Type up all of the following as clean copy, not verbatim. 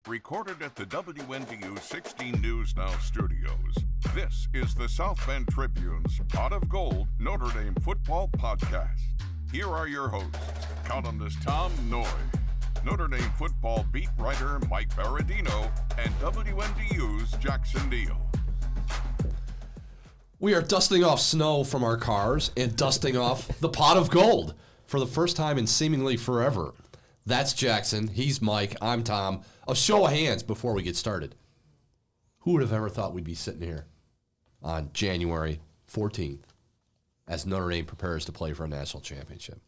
Recorded at the WNDU 16 News Now studios, this is the South Bend Tribune's Pot of Gold Notre Dame Football Podcast. Here are your hosts, columnist Tom Noy, Notre Dame football beat writer Mike Berardino, and WNDU's Jackson Neal. We are dusting off snow from our cars and dusting off the pot of gold for the first time in seemingly forever. That's Jackson. He's Mike. I'm Tom. A show of hands before we get started. Who would have ever thought we'd be sitting here on January 14th as Notre Dame prepares to play for a national championship?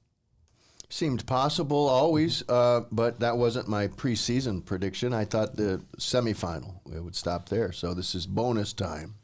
Seemed possible always, but that wasn't my preseason prediction. I thought the semifinal, it would stop there. So this is bonus time.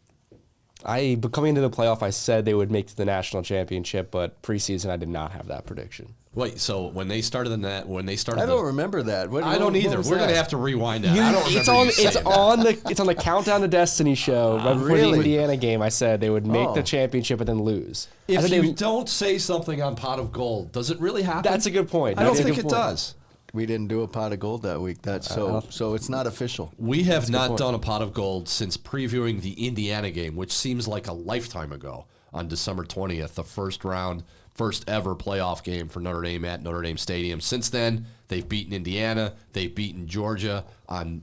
But coming into the playoff, I said they would make it to the national championship, but preseason I did not have that prediction. Wait, so when they started the net, I don't remember that. I don't either. We're going to have to rewind that. I don't remember it's on the Countdown to Destiny show right before the Indiana game. I said they would make the championship and then lose. If you don't say something on Pot of Gold, does it really happen? That's a good point. I don't think it does. We didn't do a pot of gold that week. So it's not official. We have not done a pot of gold since previewing the Indiana game, which seems like a lifetime ago, on December 20th, the first ever playoff game for Notre Dame at Notre Dame Stadium. Since then, they've beaten Indiana. They've beaten Georgia on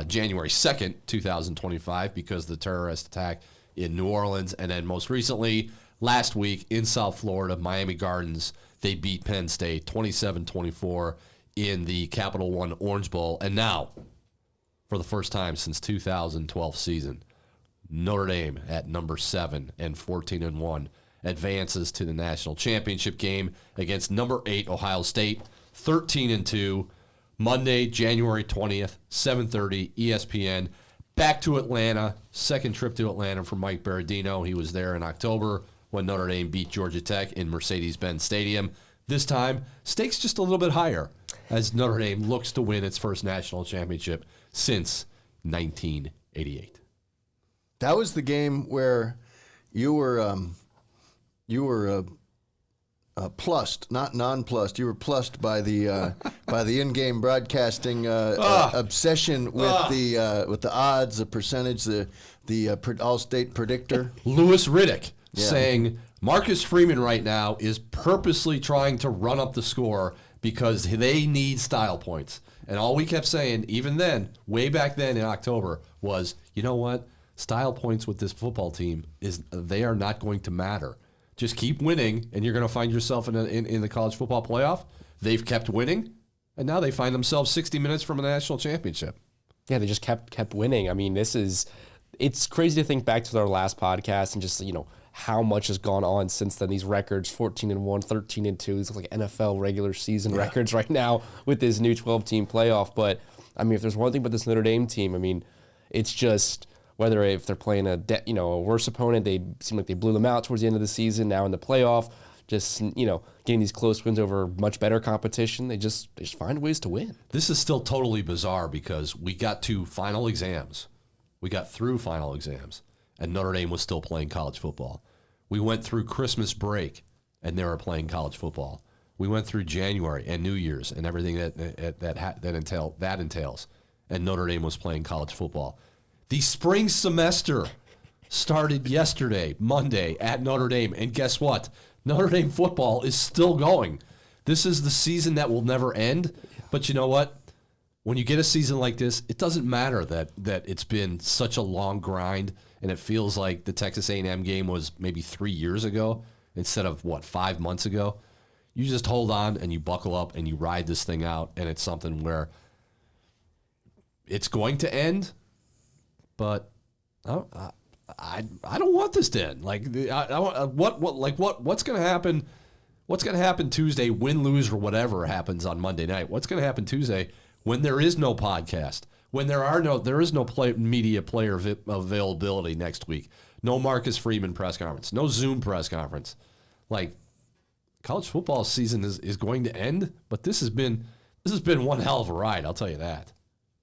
January 2nd, 2025, because of the terrorist attack in New Orleans. And then most recently, last week in South Florida, Miami Gardens, they beat Penn State 27-24 in the Capital One Orange Bowl. And now, for the first time since 2012 season, Notre Dame at number 7 and 14-1 advances to the national championship game against number 8 Ohio State, 13-2, Monday, January 20th, 7:30, ESPN. Back to Atlanta, second trip to Atlanta for Mike Berardino. He was there in October when Notre Dame beat Georgia Tech in Mercedes-Benz Stadium. This time, stakes just a little bit higher as Notre Dame looks to win its first national championship since 1988. That was the game where you were plussed, not nonplussed. You were plussed by the in-game broadcasting obsession with the odds, the percentage, the all-state predictor. Louis Riddick saying Marcus Freeman right now is purposely trying to run up the score because they need style points. And all we kept saying, even then, way back then in October, was, you know what? Style points with this football team they are not going to matter. Just keep winning, and you're going to find yourself in the college football playoff. They've kept winning, and now they find themselves 60 minutes from a national championship. Yeah, they just kept winning. I mean, it's crazy to think back to our last podcast and just, how much has gone on since then. These records, 14-1, 13-2, these look like NFL regular season records right now with this new 12-team playoff. But, I mean, if there's one thing about this Notre Dame team, I mean, it's just whether if they're playing a worse opponent, they seem like they blew them out towards the end of the season. Now in the playoff, just, getting these close wins over much better competition, they just find ways to win. This is still totally bizarre because we got to final exams. We got through final exams, and Notre Dame was still playing college football. We went through Christmas break, and they were playing college football. We went through January and New Year's and everything that entails, and Notre Dame was playing college football. The spring semester started yesterday, Monday, at Notre Dame, and guess what? Notre Dame football is still going. This is the season that will never end, but you know what? When you get a season like this, it doesn't matter that it's been such a long grind, and it feels like the Texas A&M game was maybe 3 years ago instead of, 5 months ago. You just hold on and you buckle up and you ride this thing out, and it's something where it's going to end, but I don't want this to end. Like, what's going to happen? What's going to happen Tuesday, win, lose, or whatever happens on Monday night? What's going to happen Tuesday when there is no podcast, when there is no media player availability next week, no Marcus Freeman press conference, no Zoom press conference? Like, college football season is going to end, but this has been one hell of a ride, I'll tell you that.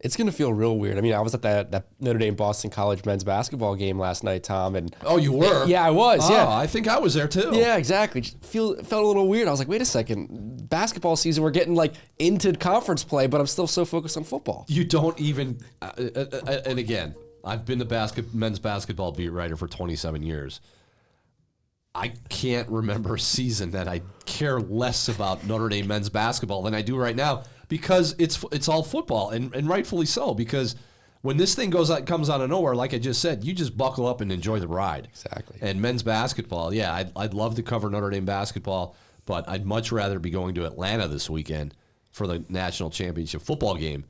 It's going to feel real weird. I mean, I was at that Notre Dame Boston College men's basketball game last night, Tom. And Oh, you were? yeah, I was. Oh, Yeah, I think I was there too. yeah, exactly. Felt a little weird. I was like, wait a second, basketball season. We're getting like into conference play, but I'm still so focused on football. You don't even. And again, I've been the men's basketball beat writer for 27 years. I can't remember a season that I care less about Notre Dame men's basketball than I do right now, because it's all football, and rightfully so, because when this thing comes out of nowhere, like I just said, you just buckle up and enjoy the ride. Exactly. And men's basketball, yeah, I'd love to cover Notre Dame basketball, but I'd much rather be going to Atlanta this weekend for the national championship football game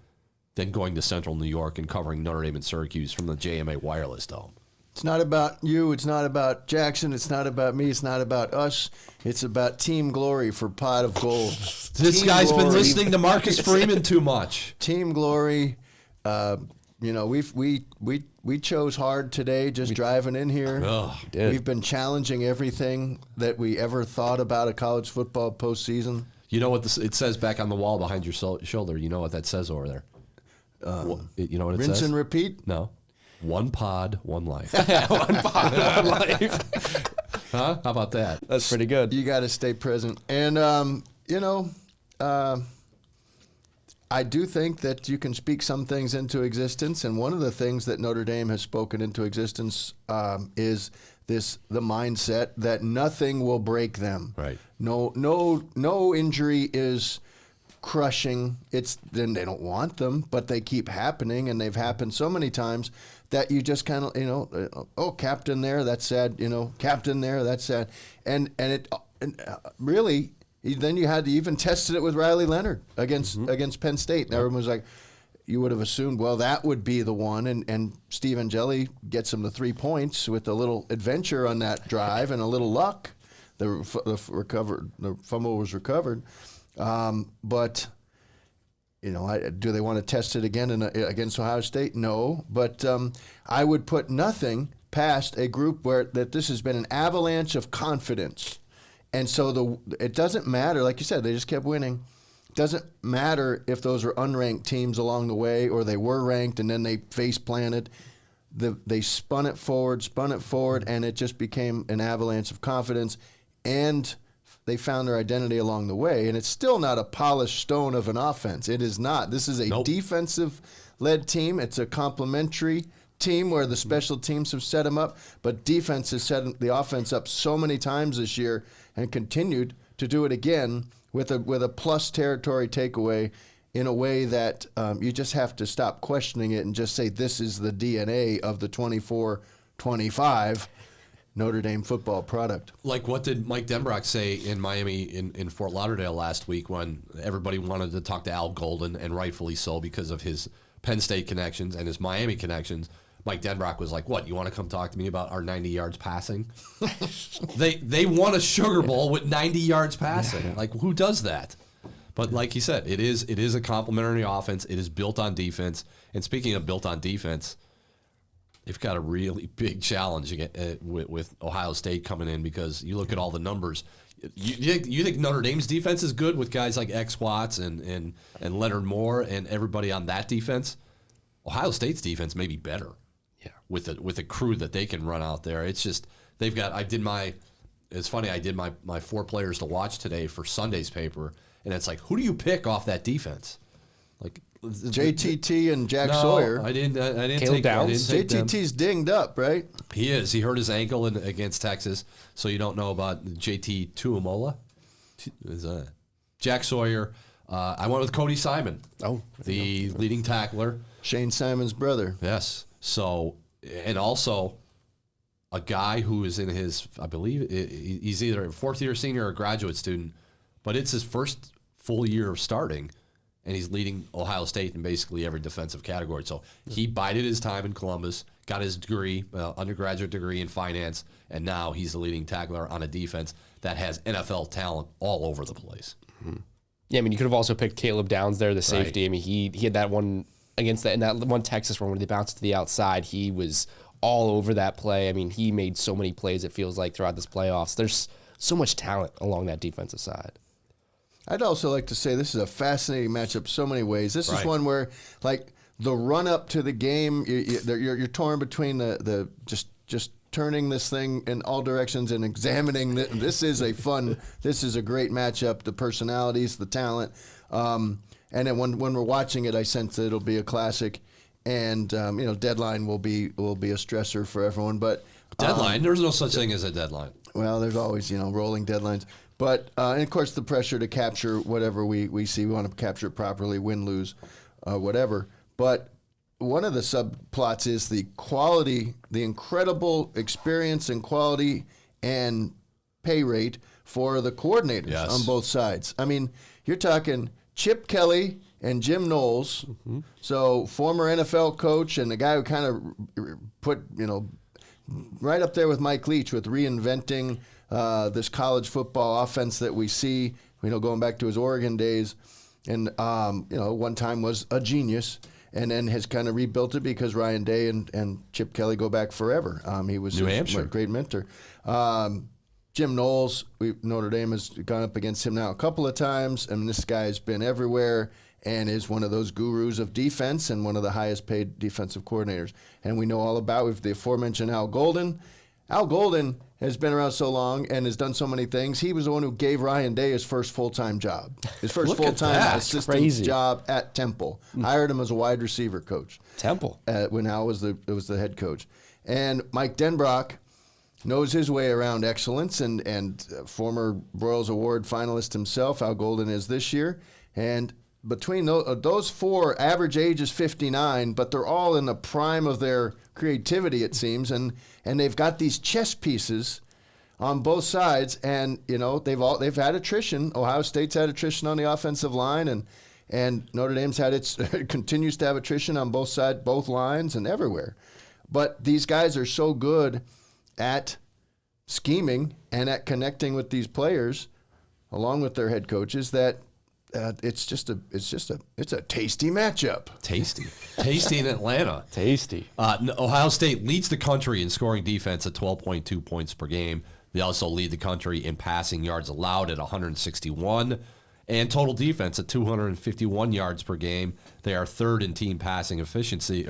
than going to Central New York and covering Notre Dame and Syracuse from the JMA Wireless Dome. It's not about you. It's not about Jackson. It's not about me. It's not about us. It's about Team Glory for Pot of Gold. This Team guy's been Glory. listening to Marcus Freeman too much. Team Glory. We chose hard today, just driving in here. Oh, We've been challenging everything that we ever thought about a college football postseason. You know what it says back on the wall behind your shoulder? You know what that says over there? You know what it Rinse says? and repeat. No. One pod, one life. One pod, one life. Huh? How about that? That's pretty good. You got to stay present. And, I do think that you can speak some things into existence. And one of the things that Notre Dame has spoken into existence is the mindset that nothing will break them. Right. No injury is crushing. Then they don't want them, but they keep happening, and they've happened so many times that you just kind of, captain there, that's sad, captain there, that's sad. And really, then you had to even tested it with Riley Leonard against Penn State. And everyone was like, you would have assumed, well, that would be the one. And Steve Angeli gets him the 3 points with a little adventure on that drive and a little luck. The fumble was recovered. But do they want to test it again against Ohio State? No. But I would put nothing past a group that this has been an avalanche of confidence. And so it doesn't matter, like you said, they just kept winning. It doesn't matter if those are unranked teams along the way or they were ranked and then they face planted. They spun it forward, and it just became an avalanche of confidence. And they found their identity along the way. And it's still not a polished stone of an offense. It is not. This is a defensive-led team. It's a complementary team where the special teams have set them up, but defense has set the offense up so many times this year and continued to do it again with a plus territory takeaway in a way that you just have to stop questioning it and just say this is the DNA of the 24-25 Notre Dame football product. Like, what did Mike Denbrock say in Miami in Fort Lauderdale last week when everybody wanted to talk to Al Golden, and rightfully so because of his Penn State connections and his Miami connections? Mike Denbrock was like, what, you want to come talk to me about our 90 yards passing? They won a Sugar Bowl with 90 yards passing. Yeah. Like, who does that? But like you said, it is a complementary offense. It is built on defense. And speaking of built on defense, they've got a really big challenge with Ohio State coming in, because you look at all the numbers. You think Notre Dame's defense is good with guys like X Watts and Leonard Moore and everybody on that defense? Ohio State's defense may be better. Yeah, with a crew that they can run out there. It's just they've got. It's funny. I did my 4 players to watch today for Sunday's paper, and it's like, who do you pick off that defense? Like JTT and Jack Sawyer. I didn't Caleb take Downs. JTT's dinged up, right? He is. He hurt his ankle against Texas, so you don't know about JT Tuamola. Jack Sawyer. I went with Cody Simon. Oh, the leading tackler. Shane Simon's brother. Yes. So, and also a guy who is in his, I believe, he's either a 4th-year senior or a graduate student, but it's his first full year of starting, and he's leading Ohio State in basically every defensive category. So he bided his time in Columbus, got his degree, undergraduate degree in finance, and now he's the leading tackler on a defense that has NFL talent all over the place. Mm-hmm. Yeah, I mean, you could have also picked Caleb Downs there, the safety. Right. I mean, he had that one against in that one Texas one where they bounced to the outside. He was all over that play. I mean, he made so many plays, it feels like, throughout this playoffs. There's so much talent along that defensive side. I'd also like to say this is a fascinating matchup so many ways. This is one where, like, the run up to the game, you're torn between the just turning this thing in all directions and examining this is a great matchup, the personalities, the talent, and then when we're watching it, I sense that it'll be a classic, and deadline will be a stressor for everyone. But deadline, there's no such thing as a deadline. Well, there's always rolling deadlines, but and of course the pressure to capture whatever we see. We want to capture it properly, win, lose, whatever. But one of the subplots is the quality, the incredible experience and quality and pay rate for the coordinators on both sides. I mean, you're talking Chip Kelly and Jim Knowles, so former NFL coach and the guy who kind of put, right up there with Mike Leach with reinventing this college football offense that we see, going back to his Oregon days. And, one time was a genius. And then has kind of rebuilt it because Ryan Day and Chip Kelly go back forever. He was New Hampshire. A great mentor. Jim Knowles, Notre Dame has gone up against him now a couple of times, and this guy's been everywhere and is one of those gurus of defense and one of the highest paid defensive coordinators. And we know all about with the aforementioned Al Golden. Al Golden has been around so long and has done so many things. He was the one who gave Ryan Day his first full-time job, his first full-time assistant job at Temple. Hired him as a wide receiver coach. Temple. When Al was the head coach. And Mike Denbrock knows his way around excellence and former Broyles Award finalist himself. Al Golden is this year. And between those four, average age is 59, but they're all in the prime of their creativity, it seems, and they've got these chess pieces on both sides, and they've had attrition. Ohio State's had attrition on the offensive line, and Notre Dame's continues to have attrition on both sides, both lines, and everywhere. But these guys are so good at scheming and at connecting with these players, along with their head coaches, that it's a tasty matchup. Tasty in Atlanta. Tasty. Ohio State leads the country in scoring defense at 12.2 points per game. They also lead the country in passing yards allowed at 161 and total defense at 251 yards per game. They are third in team passing efficiency,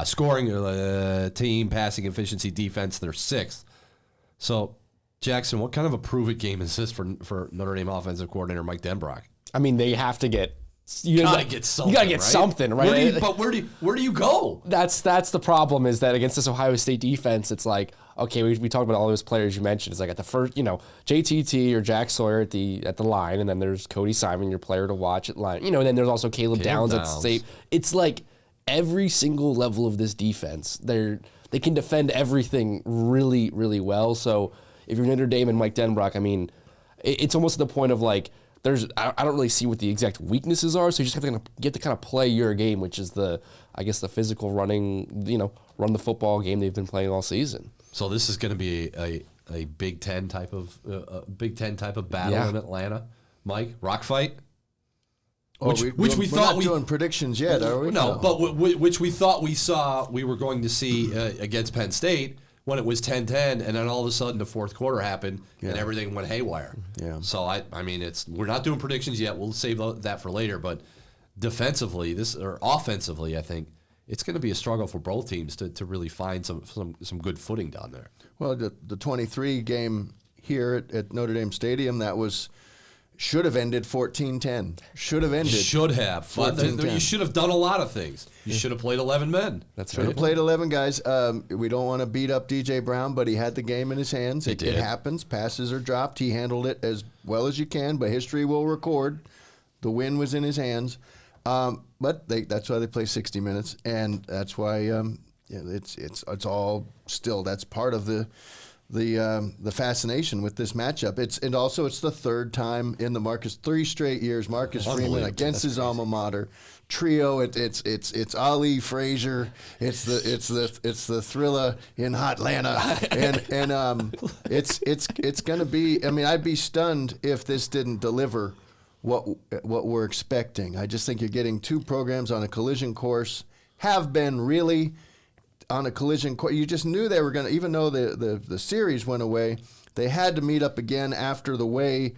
scoring team passing efficiency defense. They're sixth. So, Jackson, what kind of a prove-it game is this for Notre Dame offensive coordinator Mike Denbrock? I mean, they have to get. You gotta get something. You gotta get something, right? Where do you go? That's the problem, is that against this Ohio State defense, it's like, okay, we talked about all those players you mentioned. It's like at the first, JTT or Jack Sawyer at the line, and then there's Cody Simon, your player to watch at line. And then there's also Caleb Downs at safe. It's like every single level of this defense, they can defend everything really, really well. So if you're Notre Dame and Mike Denbrock, I mean, it's almost to the point of like, I don't really see what the exact weaknesses are, so you just have to get to kind of play your game, which is the physical running, run the football game they've been playing all season. So this is going to be a Big Ten type of battle in Atlanta, Mike. Rock fight. We're not doing predictions yet, are we? No, but which we thought we were going to see against Penn State when it was 10-10, and then all of a sudden the fourth quarter happened and everything went haywire. Yeah. So I mean, we're not doing predictions yet. We'll save that for later. But offensively, I think it's going to be a struggle for both teams to really find some good footing down there. Well, the 23 game here at Notre Dame Stadium, should have ended 14-10. Should have. You should have done a lot of things. You should have played 11 men. Should have played 11 guys. We don't want to beat up DJ Brown, but he had the game in his hands. It happens. Passes are dropped. He handled it as well as you can, but history will record the win was in his hands. But that's why they play 60 minutes, and that's why it's all still. That's part of the fascination with this matchup. It's the third time in the 3 straight years Marcus Freeman against his alma mater trio. It's Ali Frazier. It's the Thrilla in Hotlanta, and it's going to be. I mean, I'd be stunned if this didn't deliver what we're expecting. I just think you're getting two programs on a collision course. Have been really on a collision course. You just knew they were going to, even though the series went away, they had to meet up again after the way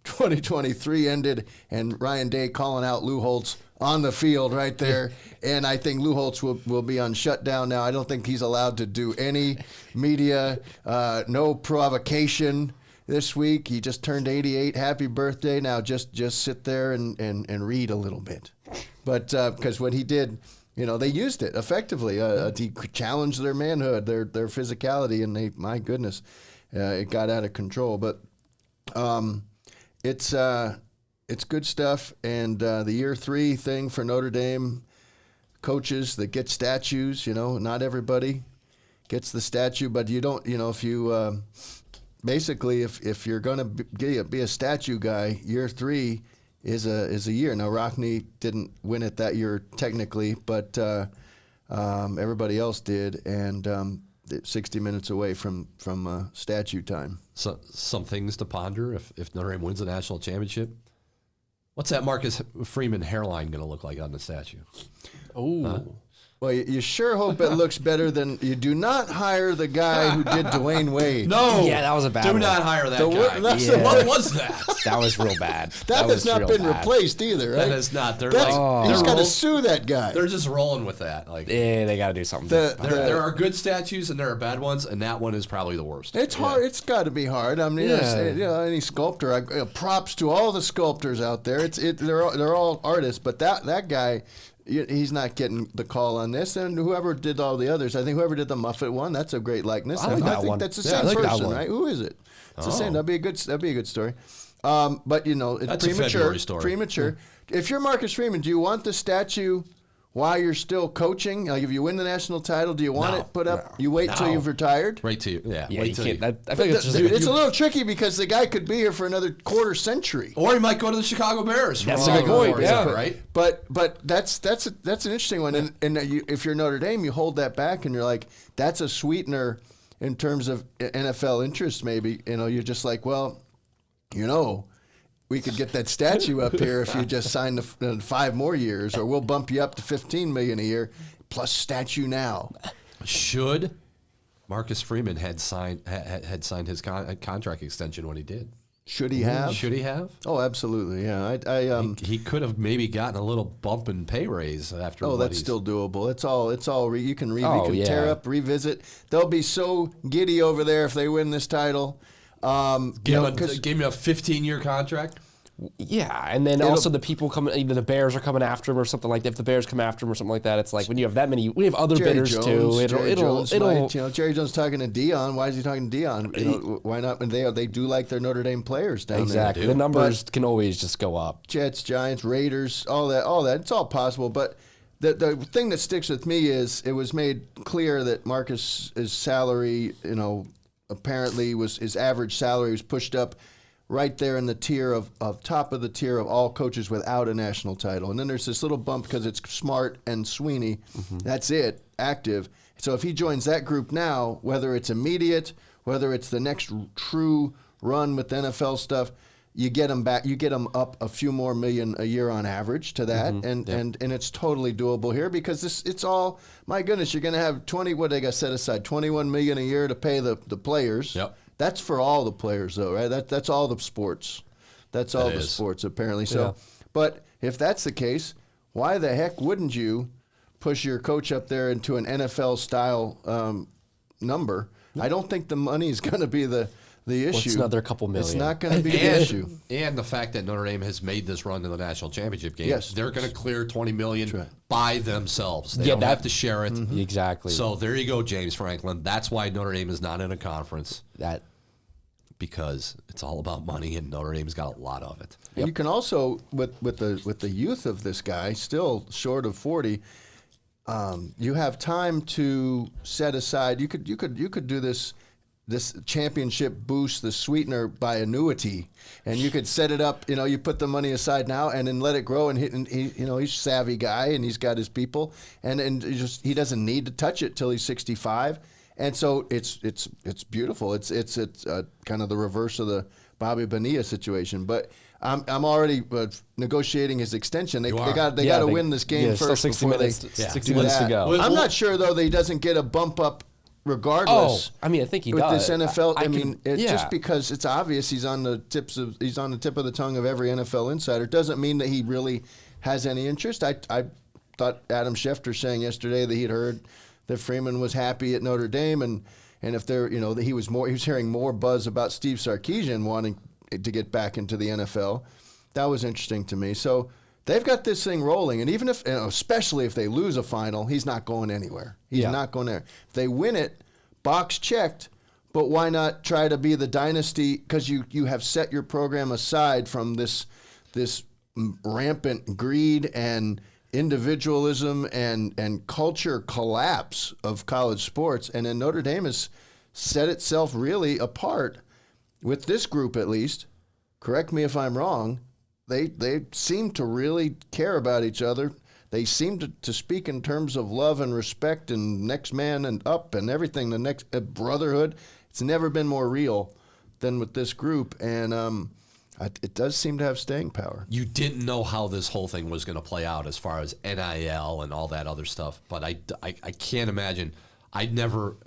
2023 ended, and Ryan Day calling out Lou Holtz on the field right there. And I think Lou Holtz will be on shutdown now. I don't think he's allowed to do any media, no provocation this week. He just turned 88. Happy birthday. Now just sit there and read a little bit. But because what he did, they used it effectively. He challenged their manhood, their physicality, and my goodness, it got out of control. But it's good stuff. And the year 3 thing for Notre Dame coaches that get statues, not everybody gets the statue, but you don't, if you basically if you're going to be a statue guy, year 3 is a year. Now Rockne didn't win it that year technically, but everybody else did, and 60 minutes away from statue time. So some things to ponder if Notre Dame wins the national championship. What's that Marcus Freeman hairline going to look like on the statue? Oh. Well, you sure hope it looks better than you do not hire the guy who did Dwayne Wade. No. Yeah, that was a bad one. Do not hire that guy. What was that? That was real bad. That has not been replaced either, right? That has not. He's got to sue that guy. They're just rolling with that. Yeah, they got to do something. There are good statues and there are bad ones, and that one is probably the worst. It's hard. It's got to be hard. I mean, any sculptor. Props to all the sculptors out there. They're all artists, but that guy. He's not getting the call on this, and whoever did all the others, I think whoever did the Muffet one, that's a great likeness. I think that's the same person, right? Who is it? It's the same. That'd be a good story. But it's that's premature. If you're Marcus Freeman, do you want the statue while you're still coaching? Like if you win the national title, do you want it put up? You wait till you've retired. Wait till you can't. I think it's a little tricky because the guy could be here for another quarter century, or he might go to the Chicago Bears. That's a good point. Yeah, right. But that's an interesting one. And if you're Notre Dame, you hold that back, and you're like, that's a sweetener in terms of NFL interest. Maybe you're just like, well, we could get that statue up here if you just sign the 5 more years, or we'll bump you up to $15 million a year plus statue now. Should Marcus Freeman had signed his contract extension when he did? Should he have? Should he have? Oh, absolutely. Yeah, he could have maybe gotten a little bump in pay raise after. Oh, that's still doable. It's all. You can tear up, revisit. They'll be so giddy over there if they win this title. Give him a 15-year contract. Yeah, and then also the people coming, either the Bears are coming after him or something like that. If the Bears come after him or something like that, it's like when you have that many, we have other Jerry bidders Jones, too. It'll Jerry Jones talking to Dion. Why is he talking to Dion? Why not? And they do like their Notre Dame players down there. Exactly. The numbers can always just go up. Jets, Giants, Raiders, all that. It's all possible. But the thing that sticks with me is it was made clear that Marcus's salary, apparently his average salary was pushed up right there in the tier of top of the tier of all coaches without a national title. And then there's this little bump because it's Smart and Sweeney. Mm-hmm. That's it, active. So if he joins that group now, whether it's immediate, whether it's the next true run with NFL stuff, you get him back. You get him up a few more million a year on average to that, and it's totally doable here because it's all. My goodness, you're going to have 20. What they got set aside? $21 million a year to pay the players. Yep. That's for all the players, though, right? That's all the sports. That's all the sports, apparently. So, but if that's the case, why the heck wouldn't you push your coach up there into an NFL-style number? I don't think the money is going to be the issue. It's another couple million. It's not going to be the issue. And the fact that Notre Dame has made this run to the national championship game, yes, they're going to clear $20 million right. by themselves. They don't have to share it. Mm-hmm. Exactly. So there you go, James Franklin. That's why Notre Dame is not in a conference. Because it's all about money, and Notre Dame's got a lot of it. And you can also, with the youth of this guy, still short of 40, you have time to set aside. You could do this championship boost, the sweetener by annuity, and you could set it up. You put the money aside now, and then let it grow. And he's a savvy guy, and he's got his people, and he doesn't need to touch it till he's 65. And so it's beautiful. It's kind of the reverse of the Bobby Bonilla situation. But I'm already negotiating his extension. They got to win this game first. Still 60 minutes. 60 minutes to go. I'm not sure though that he doesn't get a bump up regardless. I mean, I think he with does. this NFL. Yeah. Just because it's obvious he's on the tip of the tongue of every NFL insider doesn't mean that he really has any interest. I thought Adam Schefter saying yesterday that he'd heard that Freeman was happy at Notre Dame, and if there, that he was hearing more buzz about Steve Sarkisian wanting to get back into the NFL. That was interesting to me. So they've got this thing rolling, and even if, especially if they lose a final, he's not going anywhere. He's not going there. If they win it, box checked. But why not try to be the dynasty? Because you have set your program aside from this rampant greed and individualism and culture collapse of college sports, and then Notre Dame has set itself really apart with this group, at least. Correct me if I'm wrong. They seem to really care about each other. They seem to speak in terms of love and respect and next man and up and everything. The next brotherhood. It's never been more real than with this group, and it does seem to have staying power. You didn't know how this whole thing was going to play out as far as NIL and all that other stuff, but I can't imagine. I never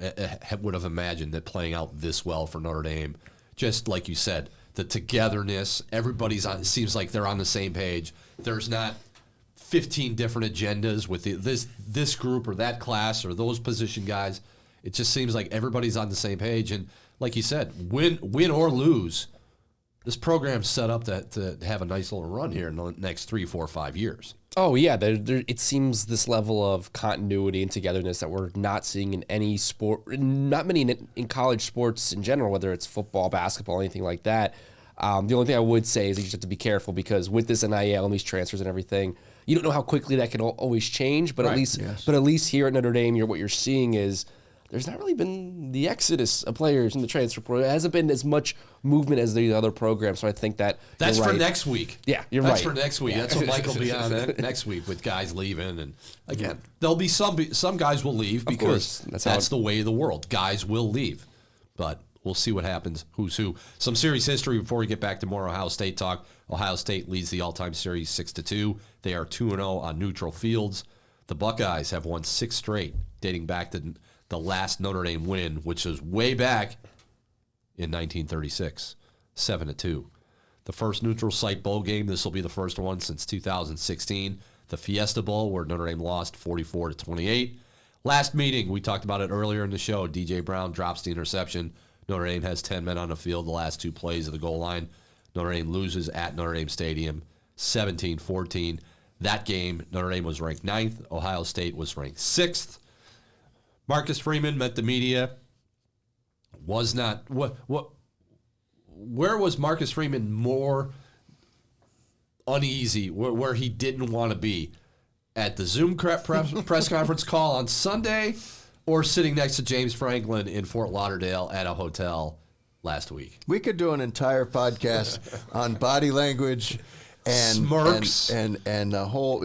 would have imagined that playing out this well for Notre Dame. Just like you said, the togetherness, everybody's on. It seems like they're on the same page. There's not 15 different agendas with this group or that class or those position guys. It just seems like everybody's on the same page. And like you said, win or lose, this program's set up to have a nice little run here in the next 3, 4, 5 years. Oh, yeah. It seems this level of continuity and togetherness that we're not seeing in any sport, not many in college sports in general, whether it's football, basketball, anything like that. The only thing I would say is that you just have to be careful because with this NIL and these transfers and everything, you don't know how quickly that can always change. But at least here at Notre Dame, what you're seeing is there's not really been the exodus of players in the transfer portal. It hasn't been as much movement as the other programs. So I think that's for next week. Yeah, that's for next week. That's what Mike will be on next week with guys leaving. And again, there'll be some guys will leave because that's the way of the world. Guys will leave, but we'll see what happens. Who's who? Some series history before we get back to more Ohio State talk. Ohio State leads the all-time series 6-2. They are 2-0 on neutral fields. The Buckeyes have won 6 straight, dating back to the last Notre Dame win, which was way back in 1936, 7-2. The first neutral site bowl game, this will be the first one since 2016. The Fiesta Bowl, where Notre Dame lost 44-28. Last meeting, we talked about it earlier in the show. DJ Brown drops the interception. Notre Dame has 10 men on the field the last 2 plays of the goal line. Notre Dame loses at Notre Dame Stadium 17-14. That game, Notre Dame was ranked 9th. Ohio State was ranked 6th. Marcus Freeman met the media. Was not where was Marcus Freeman more uneasy, where he didn't want to be? At the Zoom press conference call on Sunday, or sitting next to James Franklin in Fort Lauderdale at a hotel last week? We could do an entire podcast on body language and smirks and the whole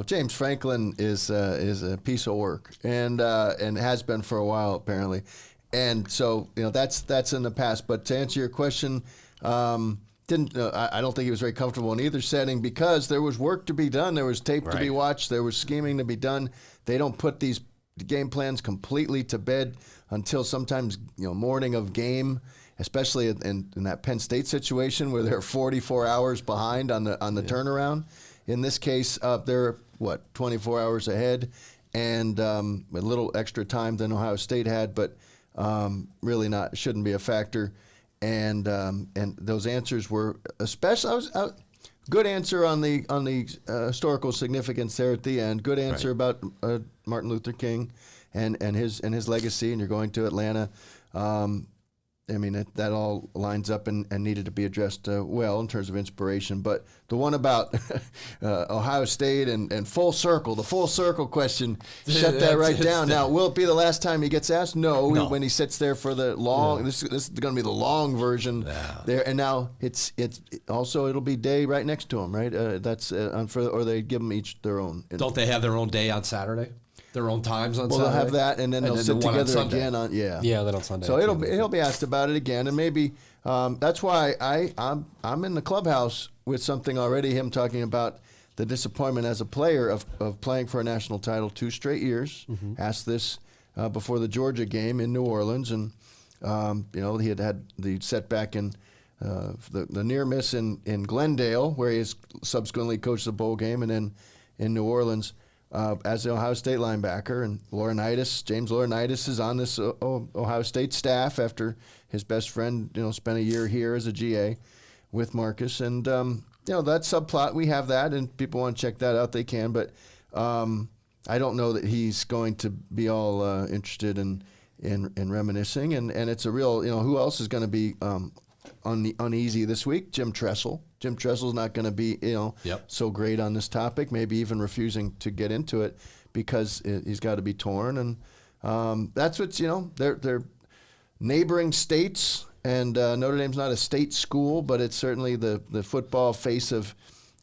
James Franklin is a piece of work and has been for a while apparently, and so that's in the past. But to answer your question, I don't think he was very comfortable in either setting because there was work to be done, there was tape to be watched, there was scheming to be done. They don't put these game plans completely to bed until sometimes morning of game. Especially in that Penn State situation where they're 44 hours behind on the turnaround. In this case, they're 24 hours ahead, and a little extra time than Ohio State had, but really shouldn't be a factor. And those answers were especially good answer on the historical significance there at the end. Good answer about Martin Luther King and his legacy. And you're going to Atlanta. I mean, that all lines up and needed to be addressed well in terms of inspiration. But the one about Ohio State and the full circle question, shut that right down. Now, will it be the last time he gets asked? No. When he sits there for the long, this is going to be the long version there. And now it'll be day right next to him, right? Or they give them each their own. Don't they have their own day on Saturday? Their own times on Saturday? Well, they'll have that, and then they'll sit together again on then on Sunday. So he'll be asked about it again, and maybe that's why I'm in the clubhouse with something already. Him talking about the disappointment as a player of playing for a national title 2 straight years. Asked this before the Georgia game in New Orleans, and he had the setback in the near miss in Glendale, where he has subsequently coached the bowl game, and then in New Orleans as the Ohio State linebacker. And James Laurinaitis is on this Ohio State staff after his best friend, spent a year here as a GA with Marcus. And, that subplot, we have that, and people want to check that out, they can. But I don't know that he's going to be all interested in reminiscing. And it's a real, who else is going to be uneasy this week? Jim Tressel. Jim Tressel's not going to be, so great on this topic, maybe even refusing to get into it because he's got to be torn. And that's what's, they're neighboring states, and Notre Dame's not a state school, but it's certainly the football face of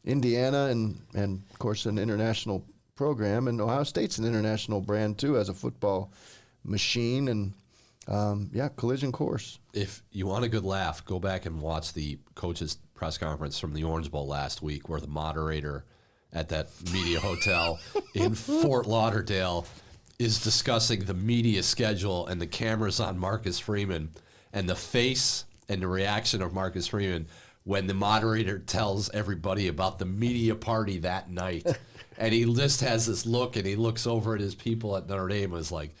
Indiana and of course, an international program. And Ohio State's an international brand, too, as a football machine. And collision course. If you want a good laugh, go back and watch the coaches' press conference from the Orange Bowl last week, where the moderator at that media hotel in Fort Lauderdale is discussing the media schedule, and the cameras on Marcus Freeman, and the face and the reaction of Marcus Freeman when the moderator tells everybody about the media party that night. And he just has this look, and he looks over at his people at Notre Dame and is like,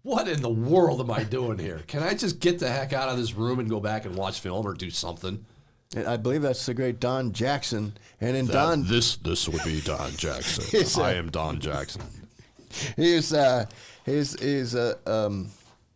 what in the world am I doing here? Can I just get the heck out of this room and go back and watch film or do something? And I believe that's the great Don Jackson. And in this would be Don Jackson. I am Don Jackson.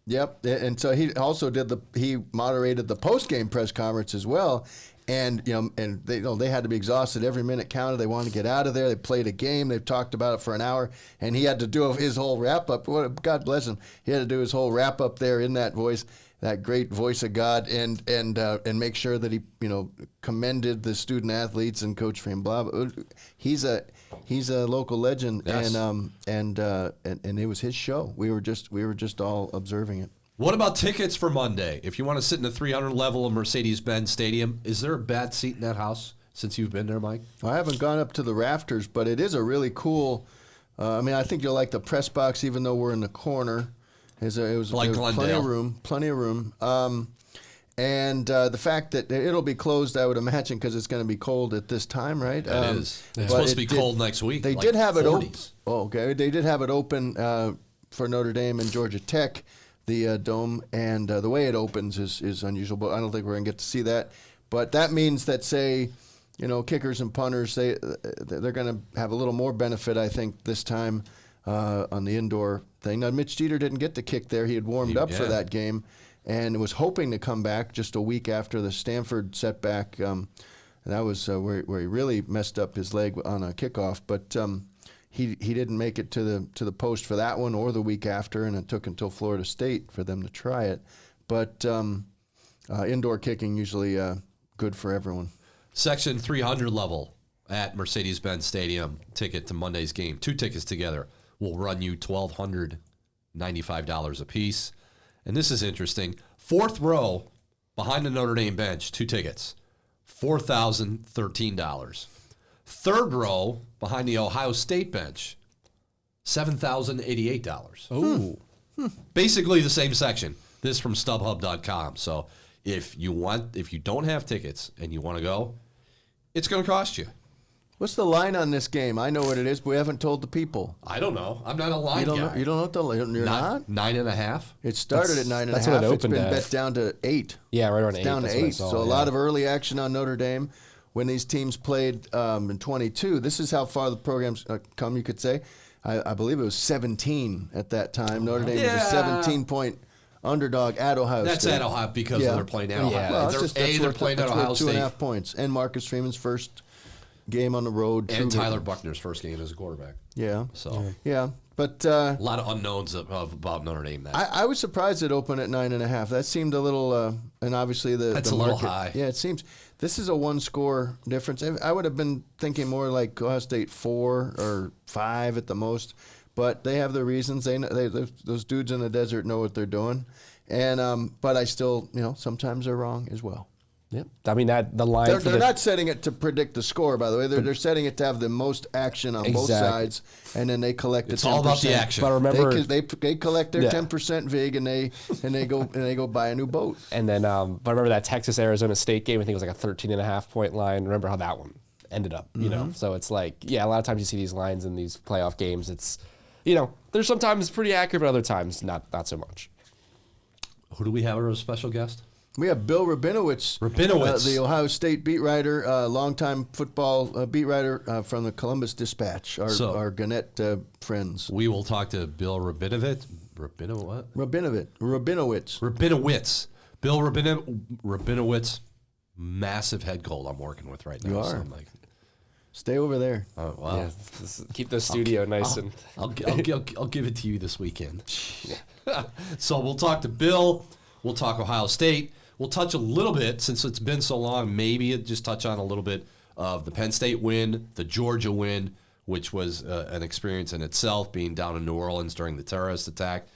Yep. And so he also he moderated the post-game press conference as well. And they had to be exhausted. Every minute counted. They wanted to get out of there. They played a game. They've talked about it for an hour, and he had to do his whole wrap up. God bless him. He had to do his whole wrap up there in that voice, that great voice of God, and make sure that he commended the student athletes and Coach Freeman. Blah, blah. He's a local legend, yes. And it was his show. We were just all observing it. What about tickets for Monday? If you want to sit in the 300 level of Mercedes-Benz Stadium, is there a bad seat in that house since you've been there, Mike? I haven't gone up to the rafters, but it is a really cool. I think you'll like the press box, even though we're in the corner. It was plenty of room. And the fact that it'll be closed, I would imagine, because it's going to be cold at this time, right? It is. It's supposed to be cold next week. They did have it open. Oh, okay. They did have it open for Notre Dame and Georgia Tech. The dome, and the way it opens is unusual, but I don't think we're going to get to see that. But that means that, say, kickers and punters, they're going to have a little more benefit, I think, this time on the indoor thing. Now, Mitch Jeter didn't get to kick there. He had warmed up for that game and was hoping to come back just a week after the Stanford setback. And that was where he really messed up his leg on a kickoff. But he didn't make it to the post for that one or the week after, and it took until Florida State for them to try it. But indoor kicking usually good for everyone. Section 300 level at Mercedes-Benz Stadium, ticket to Monday's game. 2 tickets together will run you $1,295 a piece. And this is interesting. 4th row behind the Notre Dame bench, 2 tickets, $4,013. 3rd row behind the Ohio State bench, $7,088. Oh. Basically the same section. This from StubHub.com. So if you don't have tickets and you want to go, it's going to cost you. What's the line on this game? I know what it is, but we haven't told the people. I don't know. I'm not a line guy. You don't know what the line? You're not? 9.5. It started at 9.5. That's what it opened It's been at. Bet down to 8. Yeah, right around 8. Down to That's what I 8. saw, So a lot of early action on Notre Dame. When these teams played in 22, this is how far the program's come, you could say. I believe it was 17 at that time. Notre Dame was a 17-point underdog at Ohio State. That's at Ohio because they're playing at Ohio. Yeah. Well, They're playing at Ohio State. 2.5 points. And Marcus Freeman's first game on the road. And Tyler Buckner's first game as a quarterback. Yeah. So Yeah. But a lot of unknowns about Notre Dame. I was surprised it opened at 9.5. That seemed a little, and obviously that's the a market, little high. Yeah, it seems. This is a 1-score difference. I would have been thinking more like Ohio State 4 or 5 at the most. But they have their reasons. Those dudes in the desert know what they're doing. And but I still, sometimes they're wrong as well. Yep. I mean, that the line. They're not setting it to predict the score, by the way. They're setting it to have the most action on both sides, and then they collect the 10%. It's all about the action. But remember, they collect their 10% vig, and they go buy a new boat. And then, but remember that Texas Arizona State game? I think it was like a 13.5 point line. Remember how that one ended up? You know, so it's like, yeah, a lot of times you see these lines in these playoff games. It's, you know, they're sometimes pretty accurate, but other times not so much. Who do we have as a special guest? We have Bill Rabinowitz, the Ohio State beat writer, longtime football beat writer from the Columbus Dispatch, our Gannett friends. We will talk to Bill Rabinowitz. Rabinowitz. Bill Rabinowitz, massive head cold I'm working with right now. You are. So stay over there. Oh, wow. Yeah, keep the studio nice and. I'll give it to you this weekend. So we'll talk to Bill. We'll talk Ohio State. We'll touch a little bit, since it's been so long, maybe just touch on a little bit of the Penn State win, the Georgia win, which was an experience in itself, being down in New Orleans during the terrorist attack.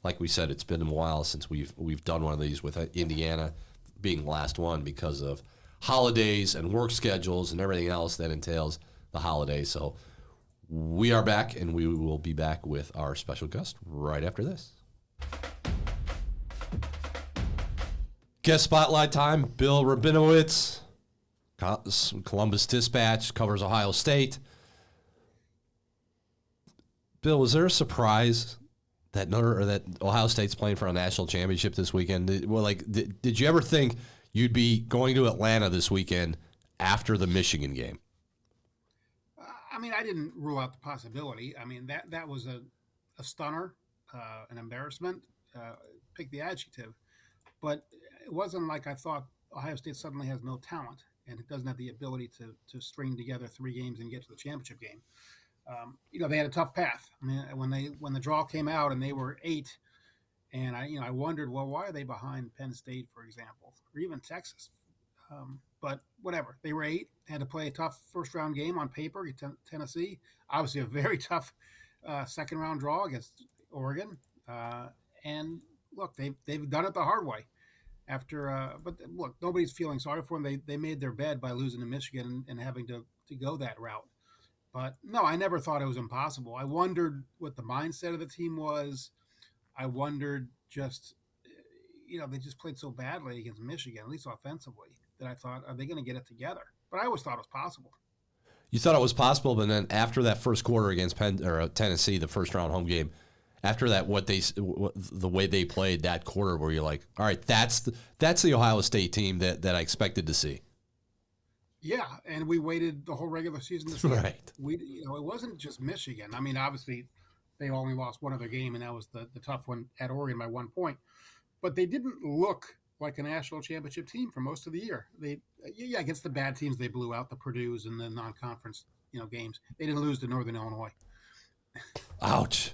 Like we said, it's been a while since we've done one of these, with Indiana being the last one because of holidays and work schedules and everything else that entails the holidays. So we are back, and we will be back with our special guest right after this. Guest spotlight time, Bill Rabinowitz, Columbus Dispatch, covers Ohio State. Bill, was there a surprise that Ohio State's playing for a national championship this weekend? Did you ever think you'd be going to Atlanta this weekend after the Michigan game? I mean, I didn't rule out the possibility. I mean, that was a stunner, an embarrassment. Pick the adjective. But it wasn't like I thought Ohio State suddenly has no talent and it doesn't have the ability to string together 3 games and get to the championship game. They had a tough path. I mean, when the draw came out and they were 8, and I wondered, well, why are they behind Penn State, for example, or even Texas? But whatever, they were 8, had to play a tough first round game on paper against Tennessee. Obviously, a very tough second round draw against Oregon, and look, they've done it the hard way. But look, nobody's feeling sorry for them. They made their bed by losing to Michigan and having to go that route. But no, I never thought it was impossible. I wondered what the mindset of the team was. I wondered they just played so badly against Michigan, at least offensively, that I thought, are they going to get it together? But I always thought it was possible. You thought it was possible, but then after that first quarter against Tennessee, the first round home game, after that, the way they played that quarter, where you're like, all right, that's the Ohio State team that I expected to see. Yeah, and we waited the whole regular season to see right. It wasn't just Michigan. I mean, obviously, they only lost one other game, and that was the tough one at Oregon by 1 point. But they didn't look like a national championship team for most of the year. Against the bad teams, they blew out the Purdue's and the non-conference games. They didn't lose to Northern Illinois. Ouch.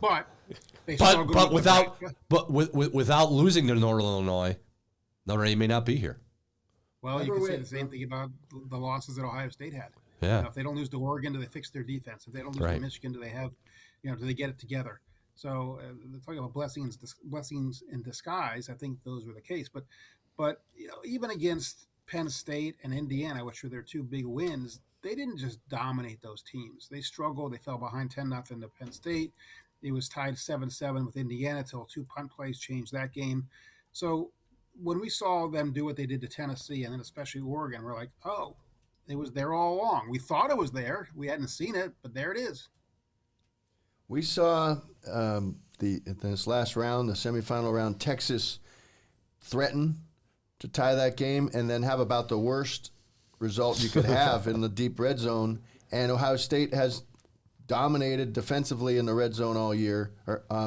But without losing to Northern Illinois, Notre Dame may not be here. Well, you can say the same thing about the losses that Ohio State had. Yeah. If they don't lose to Oregon, do they fix their defense? If they don't lose to Michigan, do they have, do they get it together? So talking about blessings in disguise, I think those were the case. But even against Penn State and Indiana, which were their 2 big wins, they didn't just dominate those teams. They struggled. They fell behind 10-0 to Penn State. It was tied 7-7 with Indiana till 2 punt plays changed that game. So when we saw them do what they did to Tennessee and then especially Oregon, we're like, oh, it was there all along. We thought it was there. We hadn't seen it, but there it is. We saw this last round, the semifinal round, Texas threaten to tie that game and then have about the worst result you could have in the deep red zone. And Ohio State has dominated defensively in the red zone all year,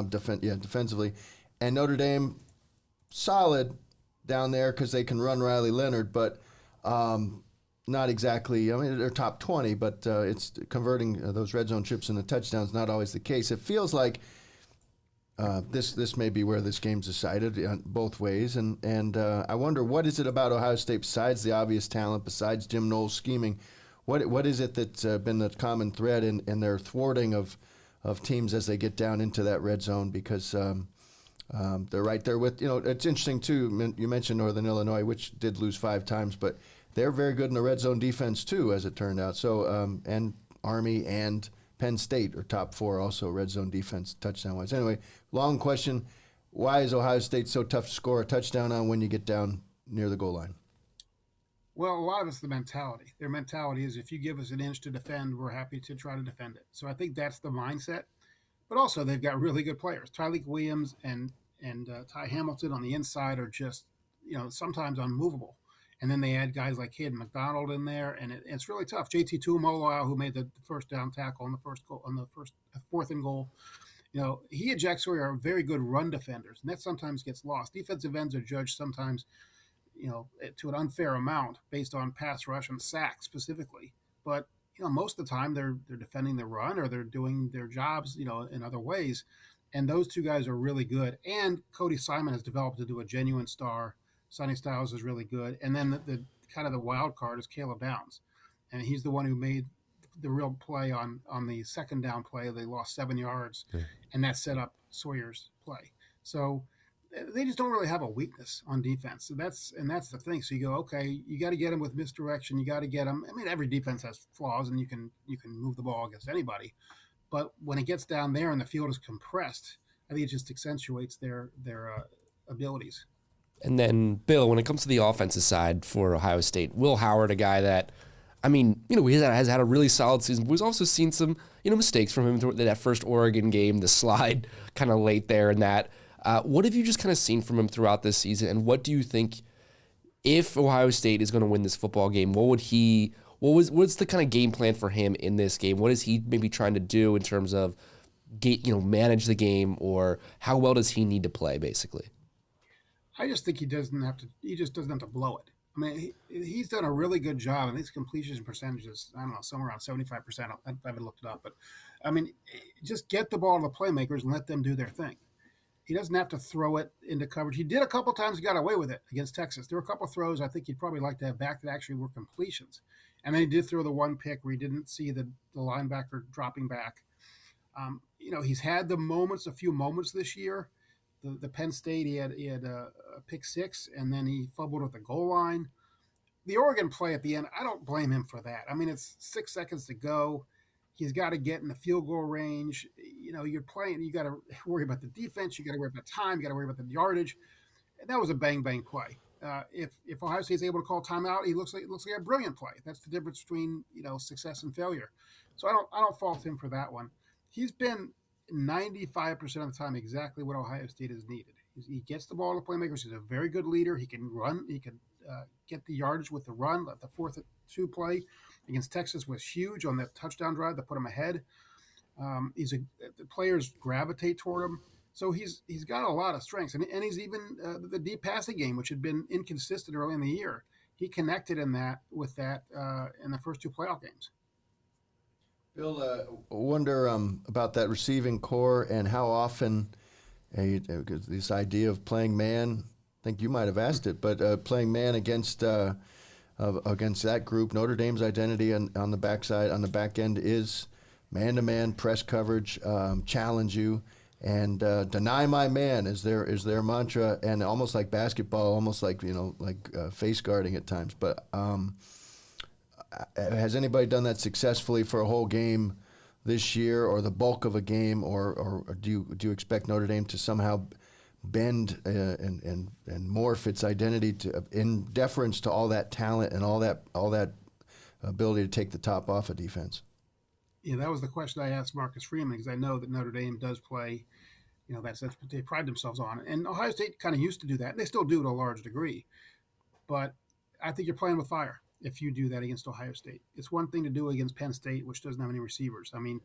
defensively. And Notre Dame, solid down there because they can run Riley Leonard, but not exactly. I mean, they're top 20, but it's converting those red zone trips into touchdowns, not always the case. It feels like this may be where this game's decided both ways, and I wonder, what is it about Ohio State besides the obvious talent, besides Jim Knowles' scheming? What is it that's been the common thread in their thwarting of teams as they get down into that red zone? Because They're right there with, it's interesting too. You mentioned Northern Illinois, which did lose 5 times, but they're very good in the red zone defense too, as it turned out. So, and Army and Penn State are top 4 also red zone defense touchdown wise. Anyway, long question. Why is Ohio State so tough to score a touchdown on when you get down near the goal line? Well, a lot of it's the mentality. Their mentality is if you give us an inch to defend, we're happy to try to defend it. So I think that's the mindset. But also they've got really good players. Tyleek Williams and Ty Hamilton on the inside are just, sometimes unmovable. And then they add guys like Hayden McDonald in there, and it's really tough. JT Tuimoloau, who made the first down tackle on the first goal, on the fourth and goal, he and Jack Sawyer are very good run defenders, and that sometimes gets lost. Defensive ends are judged sometimes, to an unfair amount based on pass rush and sack specifically. But most of the time they're defending the run or they're doing their jobs, in other ways. And those two guys are really good. And Cody Simon has developed into a genuine star. Sonny Styles is really good. And then the kind of the wild card is Caleb Downs. And he's the one who made the real play on the second down play. They lost 7 yards, and that set up Sawyer's play. So they just don't really have a weakness on defense. So that's the thing. So you go, okay, you got to get them with misdirection. You got to get them. I mean, every defense has flaws, and you can move the ball against anybody. But when it gets down there and the field is compressed, I think it just accentuates their abilities. And then, Bill, when it comes to the offensive side for Ohio State, Will Howard, a guy that, he has had a really solid season, but we've also seen some, mistakes from him in that first Oregon game, the slide kind of late there and that. What have you just kind of seen from him throughout this season, and what do you think, if Ohio State is going to win this football game, what's the kind of game plan for him in this game? What is he maybe trying to do in terms of, manage the game, or how well does he need to play, basically? I just think he just doesn't have to blow it. I mean, he's done a really good job, and these completion percentages, I don't know, somewhere around 75%. I haven't looked it up, but just get the ball to the playmakers and let them do their thing. He doesn't have to throw it into coverage. He did a couple times, he got away with it against Texas. There were a couple of throws I think he'd probably like to have back that actually were completions. And then he did throw the one pick where he didn't see the linebacker dropping back. He's had a few moments this year. The Penn State, he had a pick 6, and then he fumbled at the goal line. The Oregon play at the end, I don't blame him for that. I mean, it's 6 seconds to go. He's got to get in the field goal range. You're playing, you got to worry about the defense. You got to worry about time. You got to worry about the yardage. And that was a bang play. If Ohio State's able to call timeout, it looks like a brilliant play. That's the difference between success and failure. So I don't fault him for that one. He's been 95% of the time exactly what Ohio State has needed. He gets the ball to playmakers. He's a very good leader. He can run. He can get the yardage with the run. The 4th-2 play against Texas was huge on that touchdown drive that put him ahead. The players gravitate toward him. So he's got a lot of strengths. And he's even the deep passing game, which had been inconsistent early in the year. He connected with that in the first 2 playoff games. Bill, wonder about that receiving core and how often this idea of playing man, I think you might have asked it, but playing man against that group. Notre Dame's identity on the backside, on the back end, is man-to-man press coverage, challenge you, and deny my man is their mantra, and almost like basketball, almost like face guarding at times. But has anybody done that successfully for a whole game this year, or the bulk of a game, or do you expect Notre Dame to somehow bend and morph its identity in deference to all that talent and all that ability to take the top off a defense? Yeah, that was the question I asked Marcus Freeman, because I know that Notre Dame does play. That's what they pride themselves on, and Ohio State kind of used to do that. They still do to a large degree, but I think you're playing with fire if you do that against Ohio State. It's one thing to do against Penn State, which doesn't have any receivers. I mean,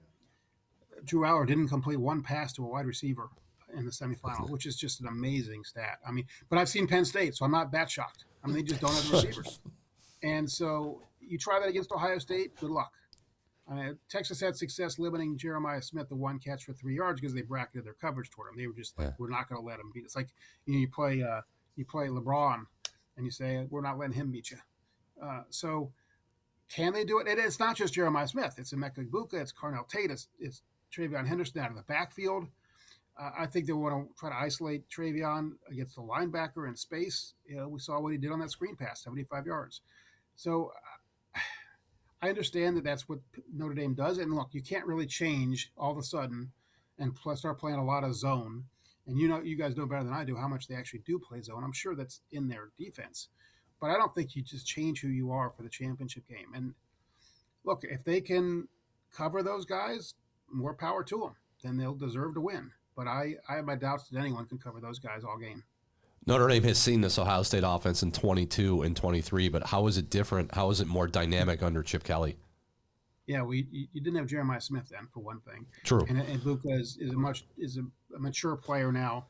Drew Aller didn't complete one pass to a wide receiver in the semifinal, which is just an amazing stat. I mean, but I've seen Penn State, so I'm not that shocked. I mean, they just don't have the receivers. And so you try that against Ohio State, good luck. I mean, Texas had success limiting Jeremiah Smith to 1 catch for 3 yards because they bracketed their coverage toward him. They were just like, we're not going to let him beat. It's like you play LeBron and you say, we're not letting him beat you. So can they do it? And it's not just Jeremiah Smith. It's Emeka Egbuka. It's Carnell Tate. It's Travion Henderson out of the backfield. I think they want to try to isolate Travion against the linebacker in space. We saw what he did on that screen pass, 75 yards. So I understand that that's what Notre Dame does. And look, you can't really change all of a sudden and start playing a lot of zone. And you guys know better than I do how much they actually do play zone. I'm sure that's in their defense. But I don't think you just change who you are for the championship game. And look, if they can cover those guys, more power to them. Then they'll deserve to win. But I have my doubts that anyone can cover those guys all game. Notre Dame has seen this Ohio State offense in 22 and 23, but how is it different? How is it more dynamic under Chip Kelly? Yeah, you didn't have Jeremiah Smith then, for one thing. True. And Luka is a mature player now.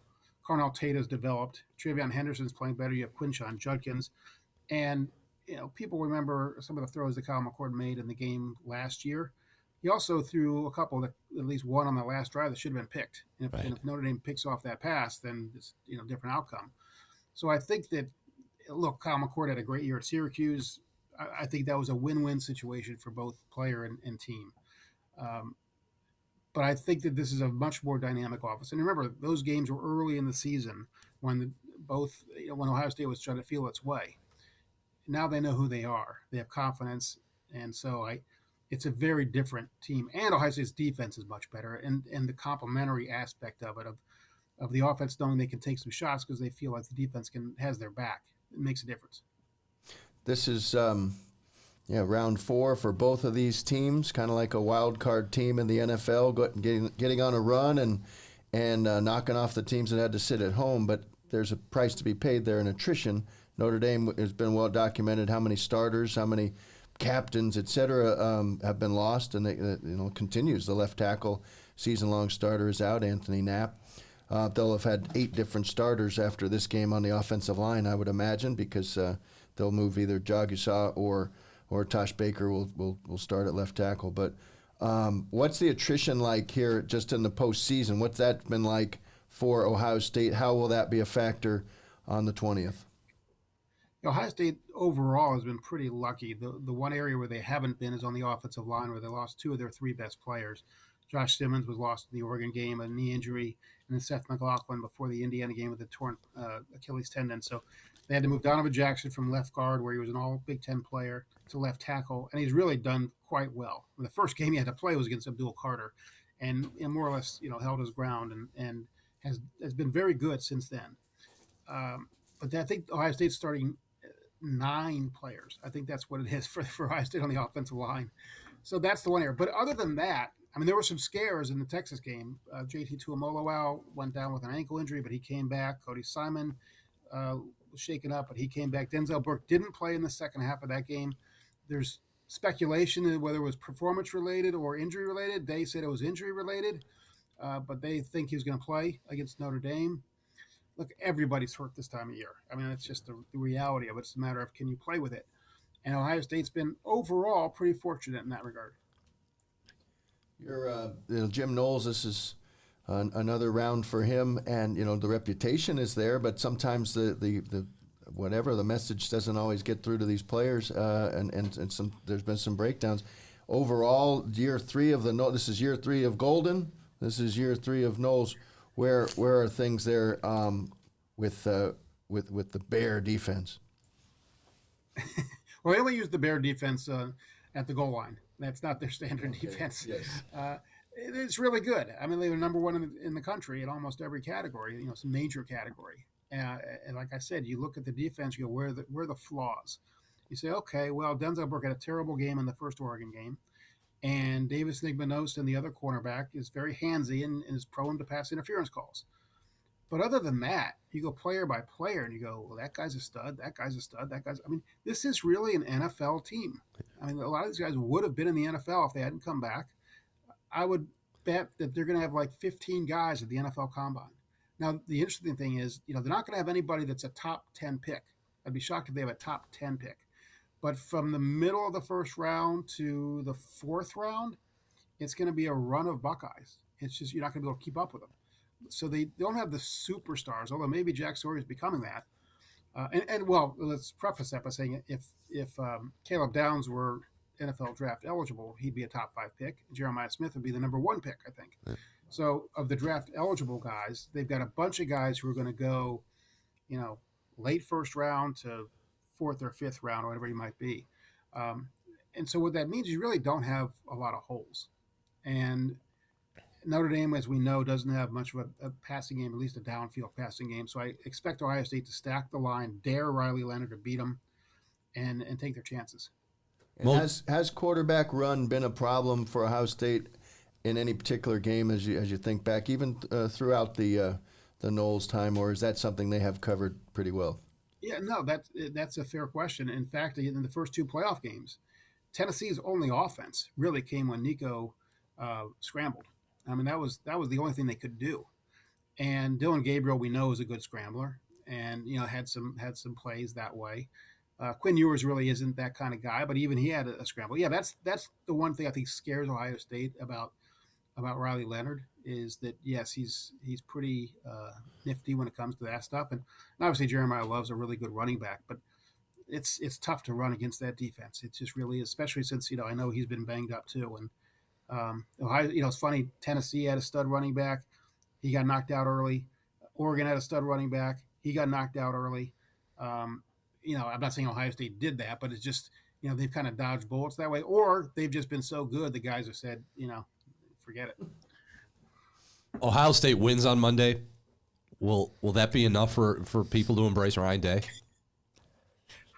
Cornell Tate has developed. Travion Henderson's playing better. You have Quinshon Judkins. And, people remember some of the throws that Kyle McCord made in the game last year. He also threw a couple, at least one on the last drive that should have been picked. And if Notre Dame picks off that pass, then it's different outcome. So I think that, look, Kyle McCord had a great year at Syracuse. I think that was a win-win situation for both player and team. But I think that this is a much more dynamic offense. And remember, those games were early in the season when when Ohio State was trying to feel its way. Now they know who they are. They have confidence, and so it's a very different team. And Ohio State's defense is much better, and the complementary aspect of it, of the offense knowing they can take some shots because they feel like the defense has their back. It makes a difference. This is round 4 for both of these teams, kind of like a wild card team in the NFL, getting on a run and knocking off the teams that had to sit at home. But there's a price to be paid there in attrition. Notre Dame has been well documented how many starters, how many captains, et cetera, have been lost, and it continues. The left tackle, season-long starter, is out, Anthony Knapp. They'll have had 8 different starters after this game on the offensive line, I would imagine, because they'll move either Jagusa or Tosh Baker will start at left tackle. But what's the attrition like here just in the postseason? What's that been like for Ohio State? How will that be a factor on the 20th? Ohio State overall has been pretty lucky. The one area where they haven't been is on the offensive line, where they lost 2 of their 3 best players. Josh Simmons was lost in the Oregon game, a knee injury, and then Seth McLaughlin before the Indiana game with a torn Achilles tendon. So they had to move Donovan Jackson from left guard, where he was an all Big Ten player, to left tackle, and he's really done quite well. The first game he had to play was against Abdul Carter, and more or less held his ground and has been very good since then. But I think Ohio State's starting 9 players. I think that's what it is for Ohio State on the offensive line. So that's the one area. But other than that, there were some scares in the Texas game. JT Tuimoloau went down with an ankle injury, but he came back. Cody Simon was shaken up, but he came back. Denzel Burke didn't play in the second half of that game. There's speculation whether it was performance-related or injury-related. They said it was injury-related, but they think he was going to play against Notre Dame. Look, everybody's hurt this time of year. It's just the reality of it. It's a matter of, can you play with it? And Ohio State's been overall pretty fortunate in that regard. Jim Knowles, this is another round for him, and the reputation is there, but sometimes the message doesn't always get through to these players, and some there's been some breakdowns. Overall, year 3 of this is year 3 of Golden. This is year 3 of Knowles. Where are things there with the Bear defense? Well, they only use the Bear defense at the goal line. That's not their standard defense. Yes. It's really good. They were number 1 in the country in almost every category. It's a major category. And like I said, you look at the defense. You go, where are the flaws? You say, okay, well, Denzel Burke had a terrible game in the first Oregon game. And Davis Nigmanos, and the other cornerback, is very handsy and is prone to pass interference calls. But other than that, you go player by player and you go, well, that guy's a stud, that guy's a stud, that guy's – this is really an NFL team. A lot of these guys would have been in the NFL if they hadn't come back. I would bet that they're going to have like 15 guys at the NFL Combine. Now, the interesting thing is, they're not going to have anybody that's a top 10 pick. I'd be shocked if they have a top 10 pick. But from the middle of the first round to the 4th round, it's going to be a run of Buckeyes. It's just you're not going to be able to keep up with them. So they don't have the superstars, although maybe Jack Sawyer is becoming that. Well, let's preface that by saying if Caleb Downs were NFL draft eligible, he'd be a top 5 pick. Jeremiah Smith would be the number 1 pick, I think. So of the draft eligible guys, they've got a bunch of guys who are going to go, you know, late first round to fourth or fifth round, or whatever you might be. Um, and so what that means is you really don't have a lot of holes. And Notre Dame, as we know, doesn't have much of a passing game, at least a downfield passing game. So I expect Ohio State to stack the line, dare Riley Leonard to beat them, and take their chances. And has quarterback run been a problem for Ohio State in any particular game as you think back, even throughout the Knowles time, or is that something they have covered pretty well? Yeah, no, that's a fair question. In fact, in the first two playoff games, Tennessee's only offense really came when Nico scrambled. I mean, that was the only thing they could do. And Dylan Gabriel, we know, is a good scrambler, and had some plays that way. Quinn Ewers really isn't that kind of guy, but even he had a scramble. Yeah, that's the one thing I think scares Ohio State about Riley Leonard is that yes, he's pretty nifty when it comes to that stuff, and obviously Jeremiah Love's a really good running back, but it's tough to run against that defense. It just really is, especially since I know he's been banged up too. And Ohio, it's funny. Tennessee had a stud running back, he got knocked out early. Oregon had a stud running back, he got knocked out early. I'm not saying Ohio State did that, but it's just they've kind of dodged bullets that way, or they've just been so good the guys have said forget it. Ohio State wins on Monday. Will that be enough for people to embrace Ryan Day?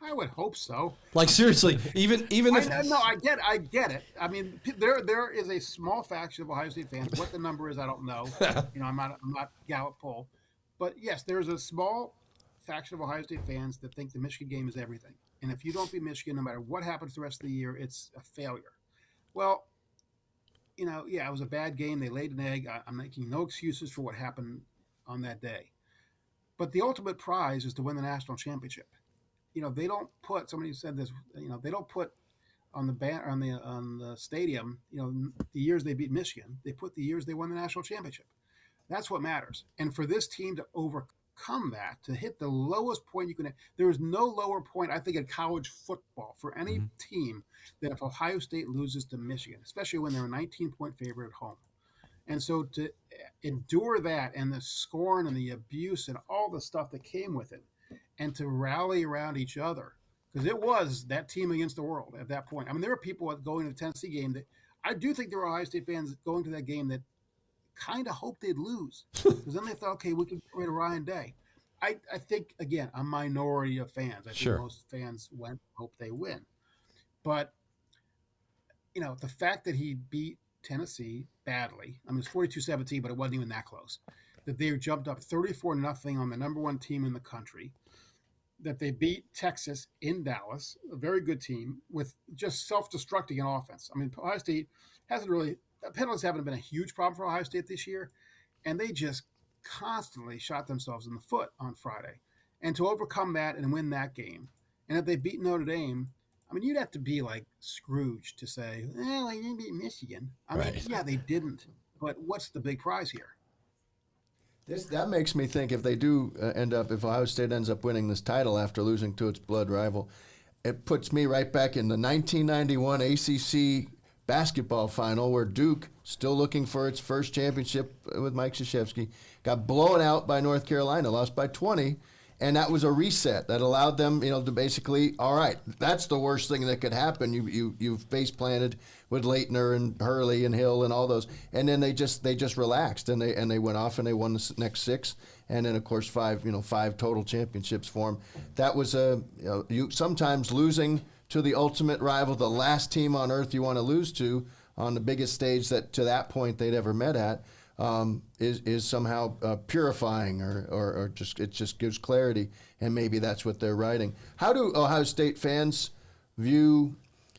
I would hope so. Like seriously, even if I get it. I mean, there is a small faction of Ohio State fans. What the number is, I don't know. I'm not Gallup poll, but yes, there's a small faction of Ohio State fans that think the Michigan game is everything, and if you don't beat Michigan, no matter what happens the rest of the year, it's a failure. Well, it was a bad game. They laid an egg. I'm making no excuses for what happened on that day. But the ultimate prize is to win the national championship. They don't put, somebody said this, they don't put on the stadium, the years they beat Michigan. They put the years they won the national championship. That's what matters. And for this team to overcome that, to hit the lowest point you can hit, there is no lower point, I think, in college football for any team than if Ohio State loses to Michigan, especially when they're a 19-point favorite at home. And so to endure that and the scorn and the abuse and all the stuff that came with it, and to rally around each other, because it was that team against the world at that point. I mean, there were people going to the Tennessee game that I do think there were Ohio State fans going to that game that kind of hoped they'd lose, because then they thought, okay, we can get rid of Ryan Day. I think, again, a minority of fans. I think most fans hope they win. But, the fact that he beat Tennessee badly, I mean, it was 42-17, but it wasn't even that close, that they jumped up 34-0 on the number one team in the country, that they beat Texas in Dallas, a very good team, with just self-destructing in offense. I mean, Ohio State penalties haven't been a huge problem for Ohio State this year, and they just constantly shot themselves in the foot on Friday. And to overcome that and win that game, and if they beat Notre Dame, I mean, you'd have to be like Scrooge to say, well, they didn't beat Michigan. I mean, yeah, they didn't. But what's the big prize here? That makes me think if they do if Ohio State ends up winning this title after losing to its blood rival, it puts me right back in the 1991 ACC basketball final where Duke, still looking for its first championship with Mike Krzyzewski, got blown out by North Carolina, lost by 20, and that was a reset that allowed them, to basically, all right, that's the worst thing that could happen. You've face planted with Leitner and Hurley and Hill and all those, and then they just relaxed and they went off and they won the next 6, and then of course 5 total championships for them. That was you sometimes losing to the ultimate rival, the last team on earth you want to lose to on the biggest stage that to that point they'd ever met at. Is somehow purifying or just gives clarity, and maybe that's what they're writing. How do Ohio State fans view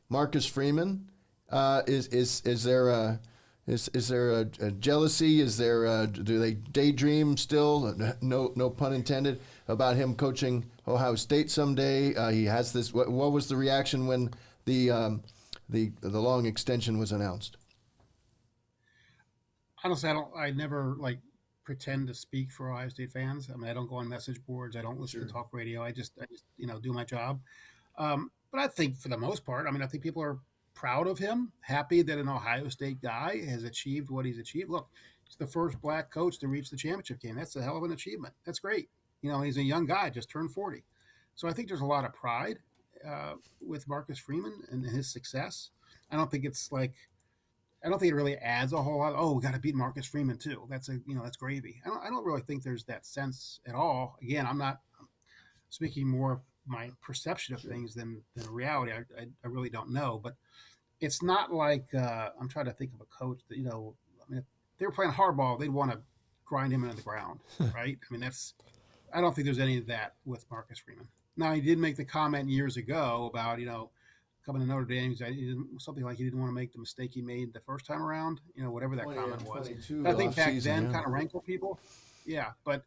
Marcus Freeman? Is there a jealousy? Do they daydream still? No pun intended about him coaching Ohio State someday. He has this. What was the reaction when the long extension was announced? Honestly, I never pretend to speak for Ohio State fans. I mean, I don't go on message boards. I don't listen to talk radio. I just do my job. But I think for the most part, I mean, I think people are proud of him, happy that an Ohio State guy has achieved what he's achieved. Look, he's the first black coach to reach the championship game. That's a hell of an achievement. That's great. He's a young guy, just turned 40. So I think there's a lot of pride with Marcus Freeman and his success. I don't think it really adds a whole lot. Oh, we got to beat Marcus Freeman too. That's gravy. I don't really think there's that sense at all. Again, I'm speaking more of my perception of things than reality. I really don't know, but it's not like I'm trying to think of a coach that I mean, if they were playing hardball, they'd want to grind him into the ground, right? I mean, I don't think there's any of that with Marcus Freeman. Now, he did make the comment years ago about coming to Notre Dame. Something like he didn't want to make the mistake he made the first time around. Whatever that comment was. I think back then kind of rankled people. Yeah, but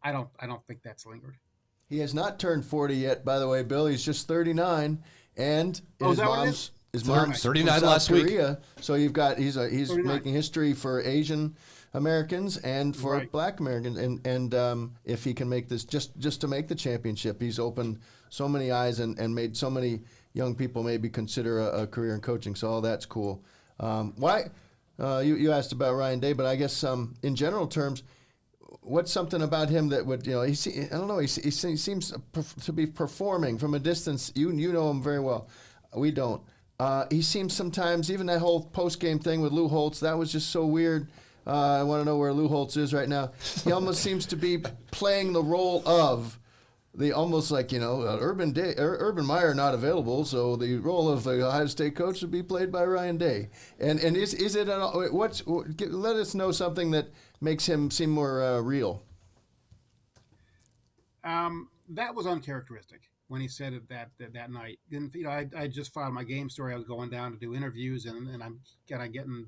I don't think that's lingered. He has not turned 40 yet, by the way, Bill. He's just 39, and his mom's 39 last week. So he's making history for Asian Americans and for Black Americans, and if he can make this just to make the championship, he's opened so many eyes and made so many young people maybe consider a career in coaching. So all that's cool. Why? You asked about Ryan Day, but I guess in general terms, what's something about him that would, I don't know, he seems to be performing from a distance. You know him very well. We don't. He seems sometimes, even that whole post-game thing with Lou Holtz, that was just so weird. I want to know where Lou Holtz is right now. He almost seems to be playing the role of almost like, Urban Meyer not available, so the role of the Ohio State coach would be played by Ryan Day. And is it let us know something that makes him seem more real. That was uncharacteristic when he said it that night. And I just filed my game story. I was going down to do interviews, and I'm kind of getting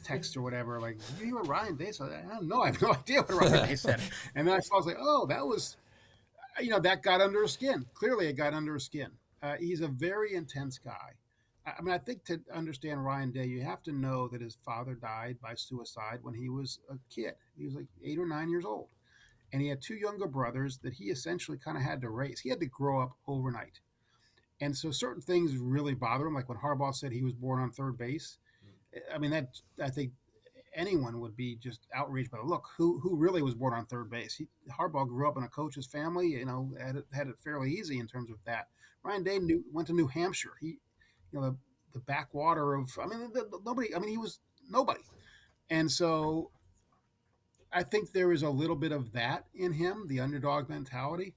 text or whatever like, "You were Ryan Day?" So I have no idea what Ryan Day said. And then I was like, "Oh, that was." That got under his skin. Clearly, it got under his skin. He's a very intense guy. I mean, I think to understand Ryan Day, you have to know that his father died by suicide when he was a kid. He was like 8 or 9 years old. And he had 2 younger brothers that he essentially kind of had to raise. He had to grow up overnight. And so certain things really bother him, like when Harbaugh said he was born on third base. I mean, I think anyone would be just outraged by the look. Who really was born on third base? Harbaugh grew up in a coach's family, had it fairly easy in terms of that. Ryan Day went to New Hampshire. He, the backwater of, nobody. I mean, he was nobody. And so I think there is a little bit of that in him, the underdog mentality.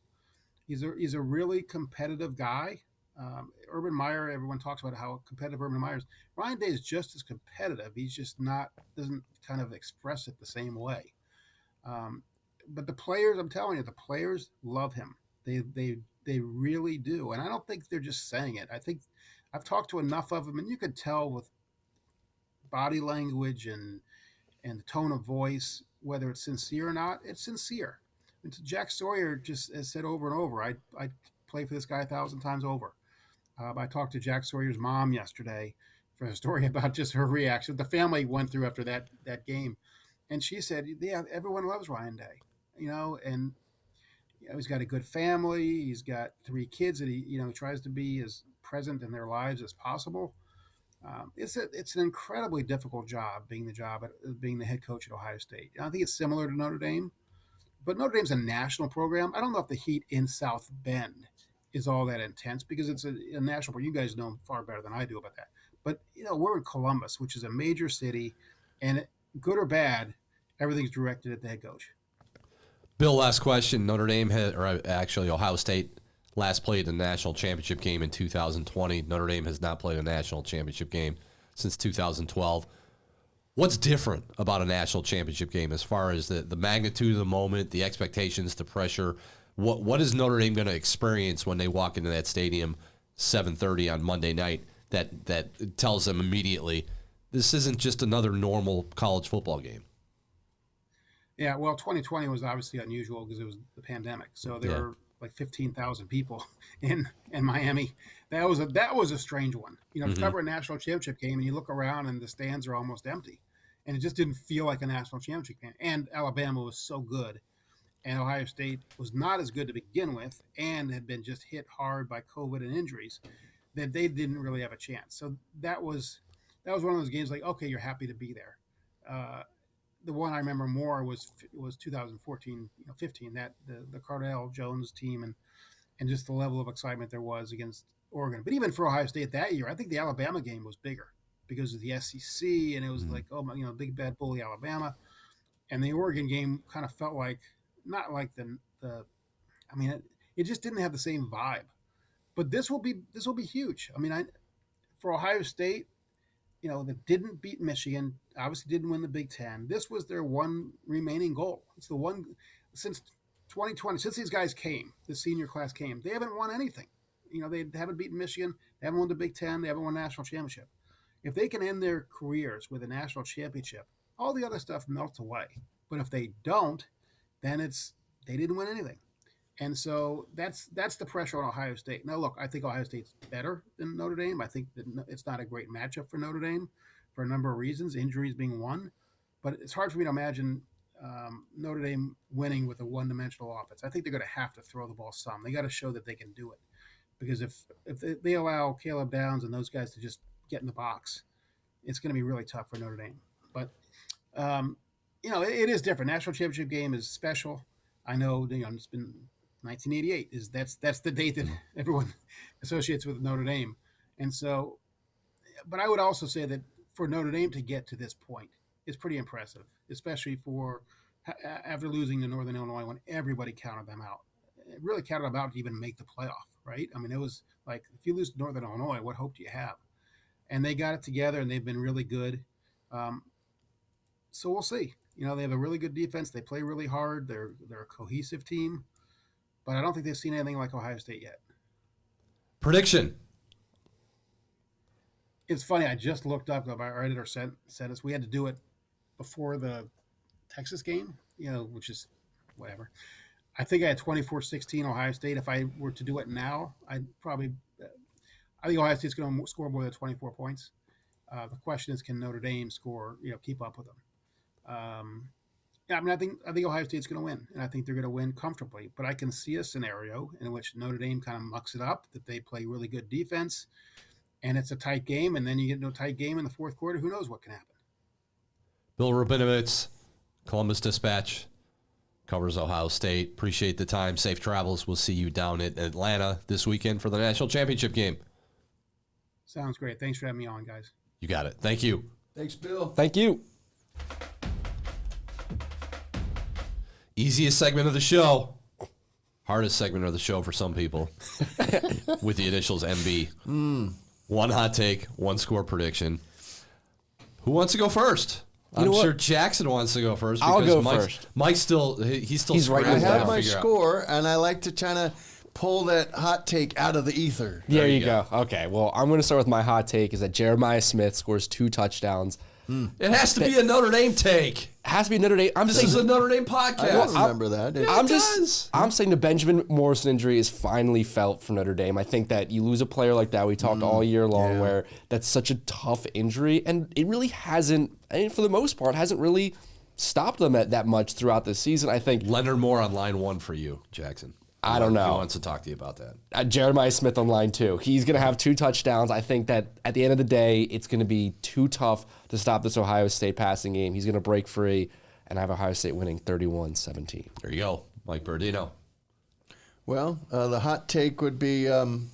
He's a really competitive guy. Urban Meyer, everyone talks about how competitive Urban Meyer is. Ryan Day is just as competitive. He's just doesn't kind of express it the same way. But the players, I'm telling you, the players love him. They really do. And I don't think they're just saying it. I think I've talked to enough of them, and you could tell with body language and the tone of voice, whether it's sincere or not, it's sincere. And Jack Sawyer just has said over and over, I'd play for this guy 1,000 times over. I talked to Jack Sawyer's mom yesterday for a story about just her reaction. The family went through after that game. And she said, yeah, everyone loves Ryan Day, and he's got a good family. He's got 3 kids that he tries to be as present in their lives as possible. It's an incredibly difficult job being the head coach at Ohio State. I think it's similar to Notre Dame, but Notre Dame's a national program. I don't know if the heat in South Bend is all that intense because it's a national program. You guys know far better than I do about that. But, we're in Columbus, which is a major city, and good or bad, everything's directed at the head coach. Bill, last question. Ohio State last played the national championship game in 2020. Notre Dame has not played a national championship game since 2012. What's different about a national championship game as far as the magnitude of the moment, the expectations, the pressure? What is Notre Dame going to experience when they walk into that stadium 7:30 on Monday night that tells them immediately this isn't just another normal college football game? Yeah, well, 2020 was obviously unusual because it was the pandemic. So there were like 15,000 people in Miami. That was a strange one. To cover a national championship game and you look around and the stands are almost empty. And it just didn't feel like a national championship game. And Alabama was so good. And Ohio State was not as good to begin with and had been just hit hard by COVID and injuries. that they didn't really have a chance. So that was one of those games like, okay, you're happy to be there. The one I remember more was 2014, 15, that the Cardell Jones team and just the level of excitement there was against Oregon. But even for Ohio State that year, I think the Alabama game was bigger because of the SEC, and it was like, oh my, big bad bully Alabama. And the Oregon game kind of felt like not like it just didn't have the same vibe. But this will be huge. I mean, for Ohio State, that didn't beat Michigan, obviously didn't win the Big Ten. This was their one remaining goal. It's the one since 2020, since these guys came, the senior class came, they haven't won anything. They haven't beaten Michigan, they haven't won the Big Ten, they haven't won a national championship. If they can end their careers with a national championship, all the other stuff melts away. But if they don't, then they didn't win anything. And so that's the pressure on Ohio State. Now, look, I think Ohio State's better than Notre Dame. I think that it's not a great matchup for Notre Dame for a number of reasons, injuries being one. But it's hard for me to imagine Notre Dame winning with a one-dimensional offense. I think they're going to have to throw the ball some. They got to show that they can do it. Because if they allow Caleb Downs and those guys to just get in the box, it's going to be really tough for Notre Dame. But, it is different. National championship game is special. I know, it's been 1988 that's the date that everyone associates with Notre Dame. And so, but I would also say that for Notre Dame to get to this point is pretty impressive, especially after losing to Northern Illinois when everybody counted them out. It really counted them out to even make the playoff, right? I mean, it was like, if you lose to Northern Illinois, what hope do you have? And they got it together, and they've been really good. So we'll see. They have a really good defense. They play really hard. They're a cohesive team. But I don't think they've seen anything like Ohio State yet. Prediction. It's funny. I just looked up. Our editor sent us. We had to do it before the Texas game, which is whatever. I think I had 24-16 Ohio State. If I were to do it now, I think Ohio State's going to score more than 24 points. The question is, can Notre Dame score, keep up with them? I think Ohio State's going to win, and I think they're going to win comfortably. But I can see a scenario in which Notre Dame kind of mucks it up, that they play really good defense, and it's a tight game, and then you get no tight game in the fourth quarter. Who knows what can happen? Bill Rabinovitz, Columbus Dispatch, covers Ohio State. Appreciate the time. Safe travels. We'll see you down at Atlanta this weekend for the national championship game. Sounds great. Thanks for having me on, guys. You got it. Thank you. Thanks, Bill. Thank you. Easiest segment of the show. Hardest segment of the show for some people. With the initials MB. One hot take, one score prediction. Who wants to go first? I'm sure Jackson wants to go first. I'll go first. Mike's he's right. I have my score, and I like to kind of pull that hot take out of the ether. There you go. Okay, well, I'm going to start with my hot take is that Jeremiah Smith scores 2 touchdowns. It has to be a Notre Dame take. Has to be a Notre Dame. This is a Notre Dame podcast. I don't remember that. I'm saying the Benjamin Morrison injury is finally felt for Notre Dame. I think that you lose a player like that. We talked all year long where that's such a tough injury, and it really hasn't, for the most part, hasn't really stopped them that much throughout the season. I think Leonard Moore on line 1 for you, Jackson. I don't know. He wants to talk to you about that. Jeremiah Smith on line 2. He's going to have 2 touchdowns. I think that at the end of the day, it's going to be too tough to stop this Ohio State passing game. He's going to break free, and I have Ohio State winning 31-17. There you go, Mike Berdino. Well, the hot take would be Riley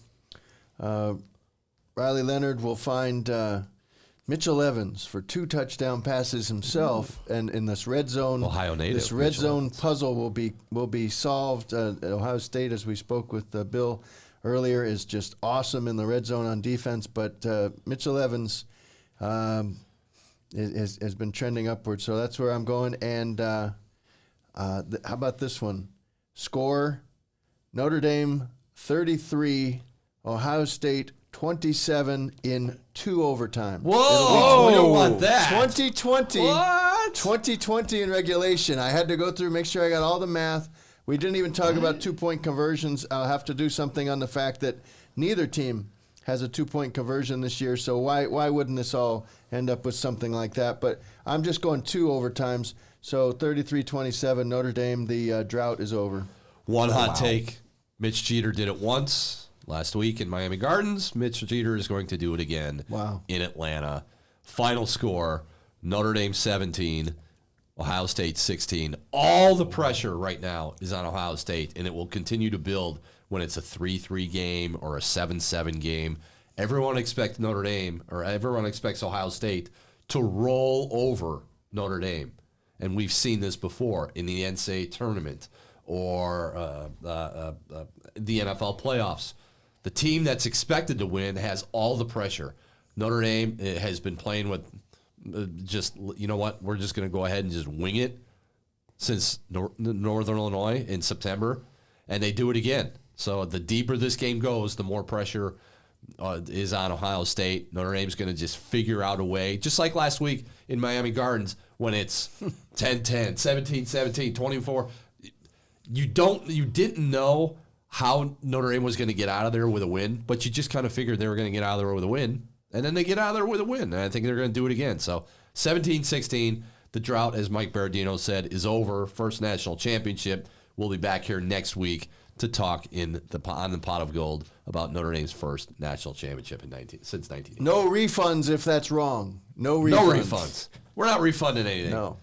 Leonard will find Mitchell Evans for 2 touchdown passes himself, and in this red zone, Ohio native, this red Mitchell zone Evans. puzzle will be solved. Ohio State, as we spoke with Bill earlier, is just awesome in the red zone on defense, but Mitchell Evans has been trending upward, so that's where I'm going. And how about this one? Score: Notre Dame 33, Ohio State 27 in 2 overtime. Whoa! We don't want that. 2020. What? 2020 in regulation. I had to go through, make sure I got all the math. We didn't even talk about 2-point conversions. I'll have to do something on the fact that neither team has a 2-point conversion this year, so why wouldn't this all end up with something like that? But I'm just going 2 overtimes, so 33-27, Notre Dame, the drought is over. One hot take. Mitch Jeter did it once. last week in Miami Gardens. Mitch Jeter is going to do it again in Atlanta. Final score, Notre Dame 17, Ohio State 16. All the pressure right now is on Ohio State, and it will continue to build when it's a 3-3 game or a 7-7 game. Everyone expects Notre Dame, or everyone expects Ohio State to roll over Notre Dame. And we've seen this before in the NCAA tournament or the NFL playoffs. The team that's expected to win has all the pressure. Notre Dame has been playing with just, you know what, we're just going to go ahead and just wing it since Northern Illinois in September, and they do it again. So the deeper this game goes, the more pressure is on Ohio State. Notre Dame's going to just figure out a way, just like last week in Miami Gardens when it's 10-10, 17-17, 24. You didn't know how Notre Dame was going to get out of there with a win, but you just kind of figured they were going to get out of there with a win, and then they get out of there with a win, and I think they're going to do it again. So 17-16, the drought, as Mike Berardino said, is over. First national championship. We'll be back here next week to talk on the Pot of Gold about Notre Dame's first national championship since 1980. No refunds if that's wrong. No refunds. We're not refunding anything. No.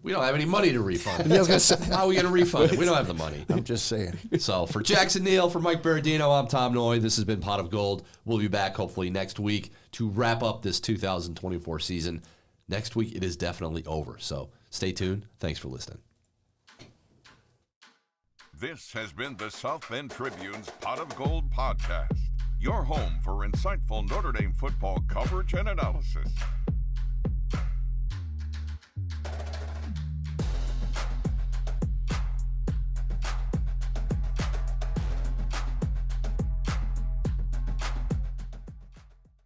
We don't have any money to refund. How are we going to refund it? We don't have the money. I'm just saying. So for Jackson Neal, for Mike Berardino, I'm Tom Noy. This has been Pot of Gold. We'll be back hopefully next week to wrap up this 2024 season. Next week it is definitely over. So stay tuned. Thanks for listening. This has been the South Bend Tribune's Pot of Gold podcast, your home for insightful Notre Dame football coverage and analysis.